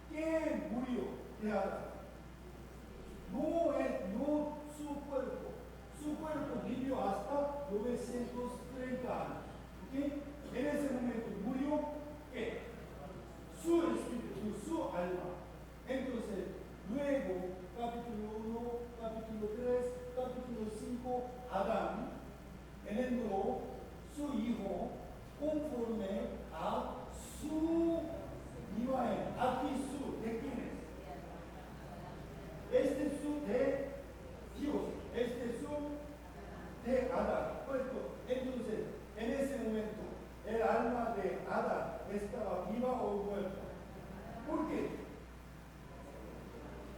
¿quién murió de Adán? No su cuerpo. Su cuerpo vivió hasta 930 años. ¿Okay? En ese momento murió, ¿qué? Su espíritu, su alma. Entonces, luego, capítulo 1, capítulo 3, capítulo 5, Adán engendró su hijo conforme a su imagen. Aquí su, ¿de quién es? Este es su de Dios, este es su de Adán. Entonces, en ese momento, el alma de Adán estaba viva o muerta. ¿Por qué?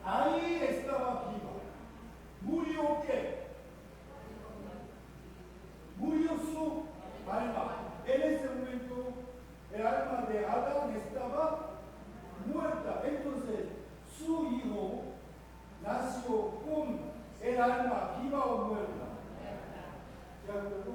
Ahí estaba viva. ¿Murió qué? Murió su alma. En ese momento, el alma de Adán estaba muerta. Entonces, su hijo nació con el alma viva o muerta. ¿De acuerdo?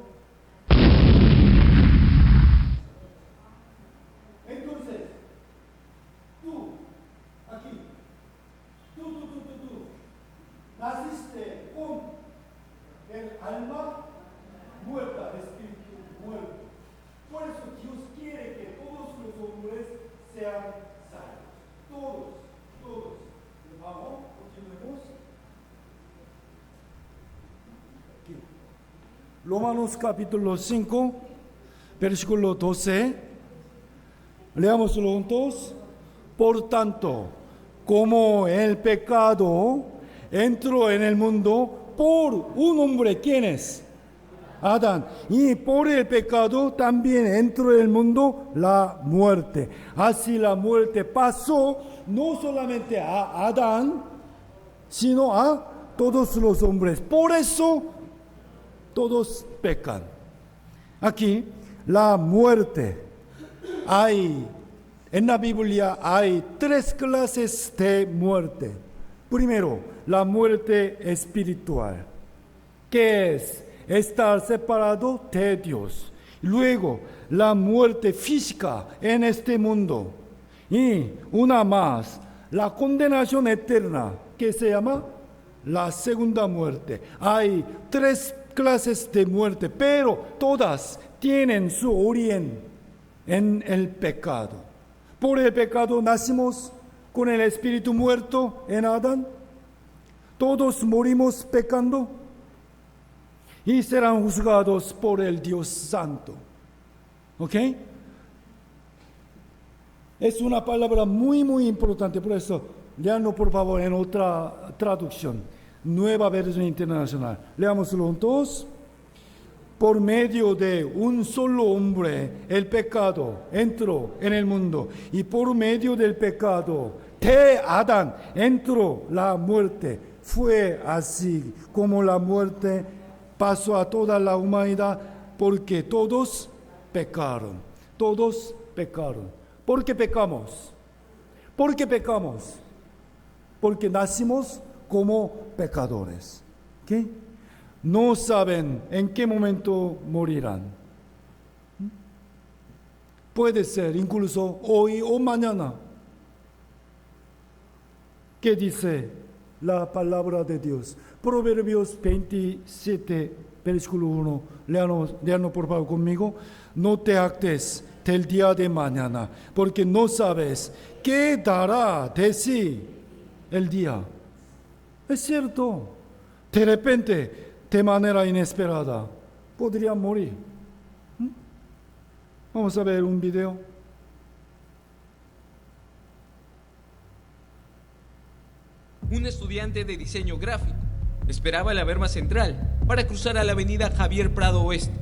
Romanos capítulo 5, versículo 12. Leámoslo juntos. Por tanto, como el pecado entró en el mundo por un hombre, ¿quién es? Adán. Y por el pecado también entró en el mundo la muerte. Así la muerte pasó no solamente a Adán, sino a todos los hombres. Por eso todos pecan. Aquí la muerte. En la Biblia hay 3 clases de muerte. Primero, la muerte espiritual, que es estar separado de Dios. Luego, la muerte física en este mundo. Y una más, la condenación eterna, que se llama la segunda muerte. Hay 3 clases de muerte, pero todas tienen su origen en el pecado. Por el pecado nacimos con el espíritu muerto en Adán. Todos morimos pecando y serán juzgados por el Dios Santo. ¿Ok? Es una palabra muy, muy importante. Por eso, leanlo por favor en otra traducción. Nueva versión internacional. Leámoslo juntos. Por medio de un solo hombre, el pecado entró en el mundo. Y por medio del pecado de Adán entró la muerte. Fue así como la muerte pasó a toda la humanidad, porque todos pecaron. Todos pecaron. ¿Por qué pecamos? ¿Por qué pecamos? Porque nacimos como pecadores. ¿Qué? No saben en qué momento morirán. Puede ser incluso hoy o mañana. ¿Qué dice la palabra de Dios? Proverbios 27, versículo 1. Leanlo por favor conmigo. No te actes del día de mañana, porque no sabes qué dará de sí el día. Es cierto, de repente, de manera inesperada, podría morir. Vamos a ver un video. Un estudiante de diseño gráfico esperaba la berma central para cruzar a la avenida Javier Prado Oeste.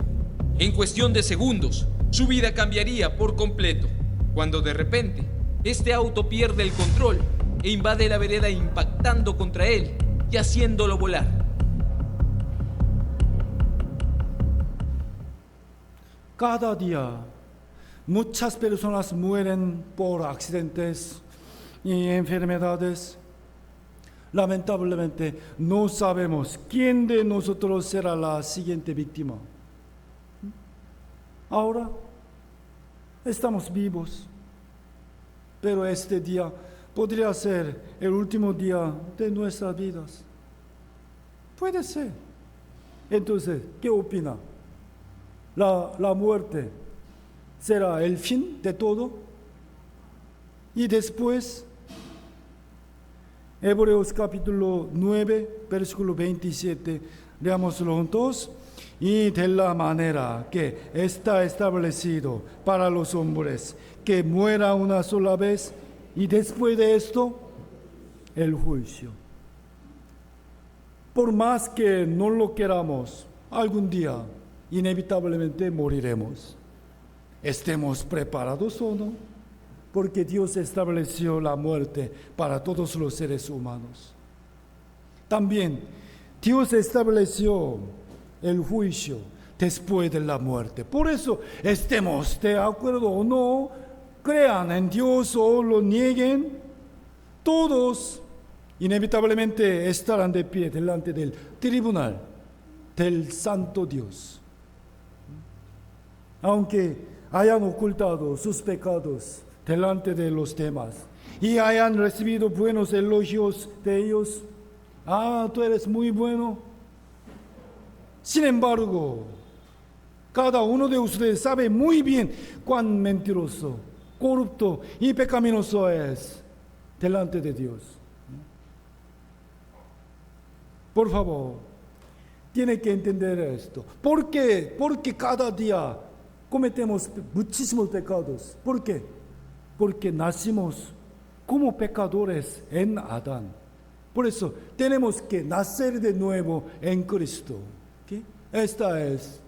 En cuestión de segundos, su vida cambiaría por completo, cuando de repente, este auto pierde el control e invade la vereda impactando contra él y haciéndolo volar. Cada día, muchas personas mueren por accidentes y enfermedades. Lamentablemente, no sabemos quién de nosotros será la siguiente víctima. Ahora estamos vivos, pero este día podría ser el último día de nuestras vidas. Puede ser. Entonces, ¿qué opina? ¿La muerte será el fin de todo? Y después, Hebreos capítulo 9, versículo 27, leámoslo juntos. Y de la manera que está establecido para los hombres, que muera una sola vez, y después de esto, el juicio. Por más que no lo queramos, algún día inevitablemente moriremos. Estemos preparados o no, porque Dios estableció la muerte para todos los seres humanos. También Dios estableció el juicio después de la muerte. Por eso, estemos de acuerdo o no, crean en Dios o lo nieguen, todos inevitablemente estarán de pie delante del tribunal del Santo Dios. Aunque hayan ocultado sus pecados delante de los demás y hayan recibido buenos elogios de ellos, tú eres muy bueno. Sin embargo, cada uno de ustedes sabe muy bien cuán mentiroso, corrupto y pecaminoso es delante de Dios. Por favor, tiene que entender esto. ¿Por qué? Porque cada día cometemos muchísimos pecados. ¿Por qué? Porque nacimos como pecadores en Adán. Por eso tenemos que nacer de nuevo en Cristo. ¿Okay? Esta es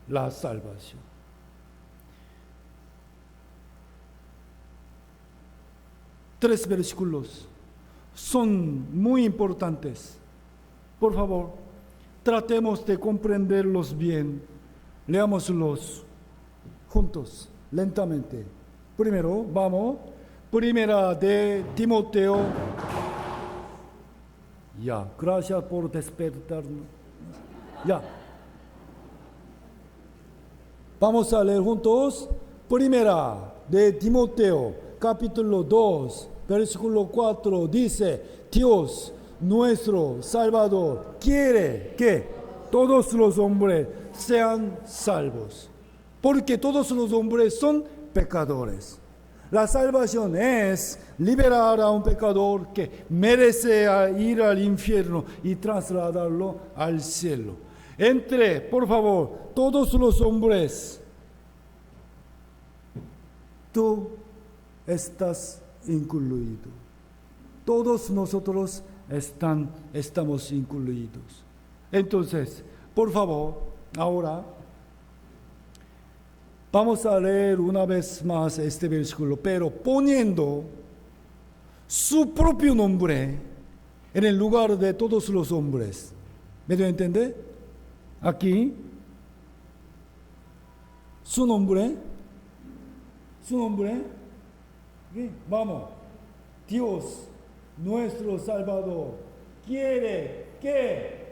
la salvación. Tres versículos son muy importantes. Por favor, tratemos de comprenderlos bien. Leámoslos juntos, lentamente. Primero, vamos. Primera de Timoteo. Ya, gracias por despertarnos. Ya. Vamos a leer juntos. Primera de Timoteo, capítulo 2, versículo 4, dice: Dios, nuestro Salvador, quiere que todos los hombres sean salvos, porque todos los hombres son pecadores. La salvación es liberar a un pecador que merece ir al infierno y trasladarlo al cielo. Por favor, todos los hombres, tú estás incluido. Todos nosotros estamos incluidos. Entonces, por favor, ahora vamos a leer una vez más este versículo, pero poniendo su propio nombre en el lugar de todos los hombres. ¿Me dio a entender? Aquí, su nombre. ¿Sí? Vamos. Dios, nuestro Salvador, quiere que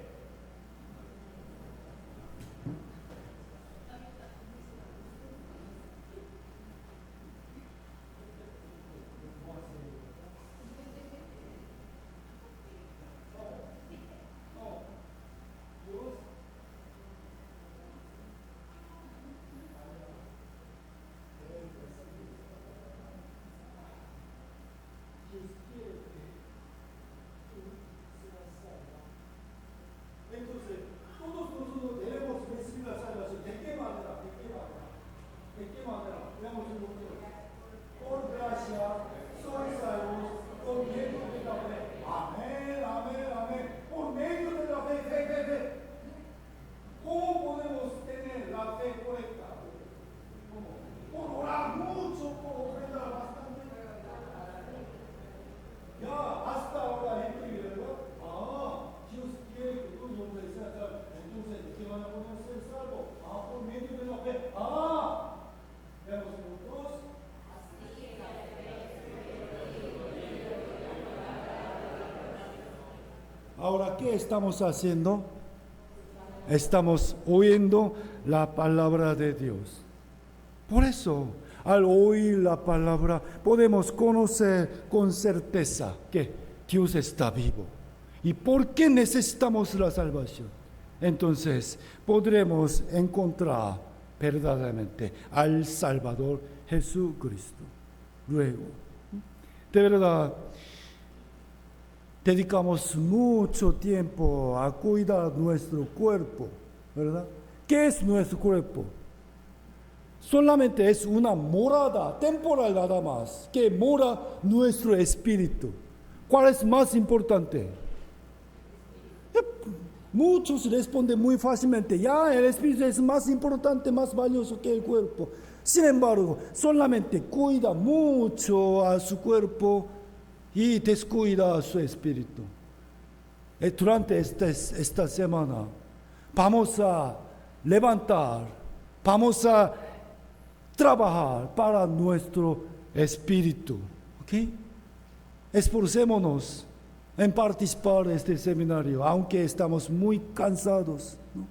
ahora, ¿qué estamos haciendo? Estamos oyendo la palabra de Dios. Por eso, al oír la palabra, podemos conocer con certeza que Dios está vivo. ¿Y por qué necesitamos la salvación? Entonces, podremos encontrar verdaderamente al Salvador Jesucristo. Luego, de verdad, dedicamos mucho tiempo a cuidar nuestro cuerpo, ¿verdad? ¿Qué es nuestro cuerpo? Solamente es una morada temporal nada más, que mora nuestro espíritu. ¿Cuál es más importante? Muchos responden muy fácilmente: ya, el espíritu es más importante, más valioso que el cuerpo. Sin embargo, solamente cuida mucho a su cuerpo y descuida a su espíritu. Durante esta semana vamos a levantar, vamos a trabajar para nuestro espíritu. ¿Ok? Esforcémonos en participar de este seminario, aunque estamos muy cansados, ¿no?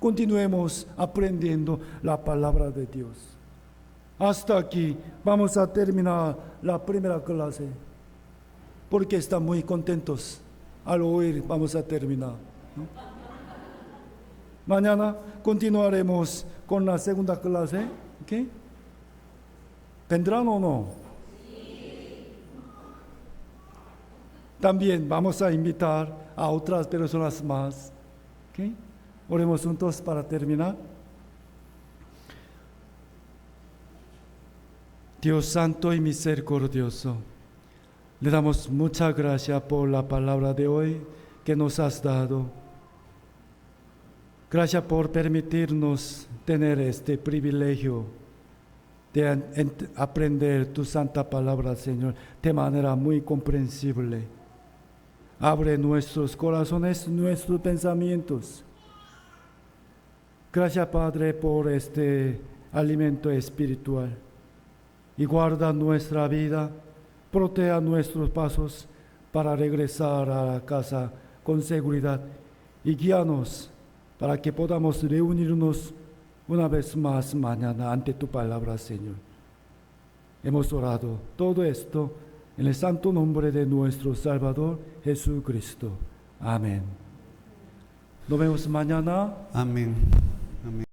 Continuemos aprendiendo la palabra de Dios. Hasta aquí vamos a terminar la primera clase, porque están muy contentos al oír. Vamos a terminar, ¿no? Mañana continuaremos con la segunda clase. ¿Okay? ¿Vendrán o no? Sí. También vamos a invitar a otras personas más ¿Ok? Oremos juntos para terminar. Dios santo y misericordioso, le damos muchas gracias por la palabra de hoy que nos has dado. Gracias por permitirnos tener este privilegio de aprender tu santa palabra, Señor, de manera muy comprensible. Abre nuestros corazones, nuestros pensamientos. Gracias, Padre, por este alimento espiritual. Y guarda nuestra vida, proteja nuestros pasos para regresar a la casa con seguridad y guíanos para que podamos reunirnos una vez más mañana ante tu palabra, Señor. Hemos orado todo esto en el santo nombre de nuestro Salvador Jesucristo. Amén. Nos vemos mañana. Amén.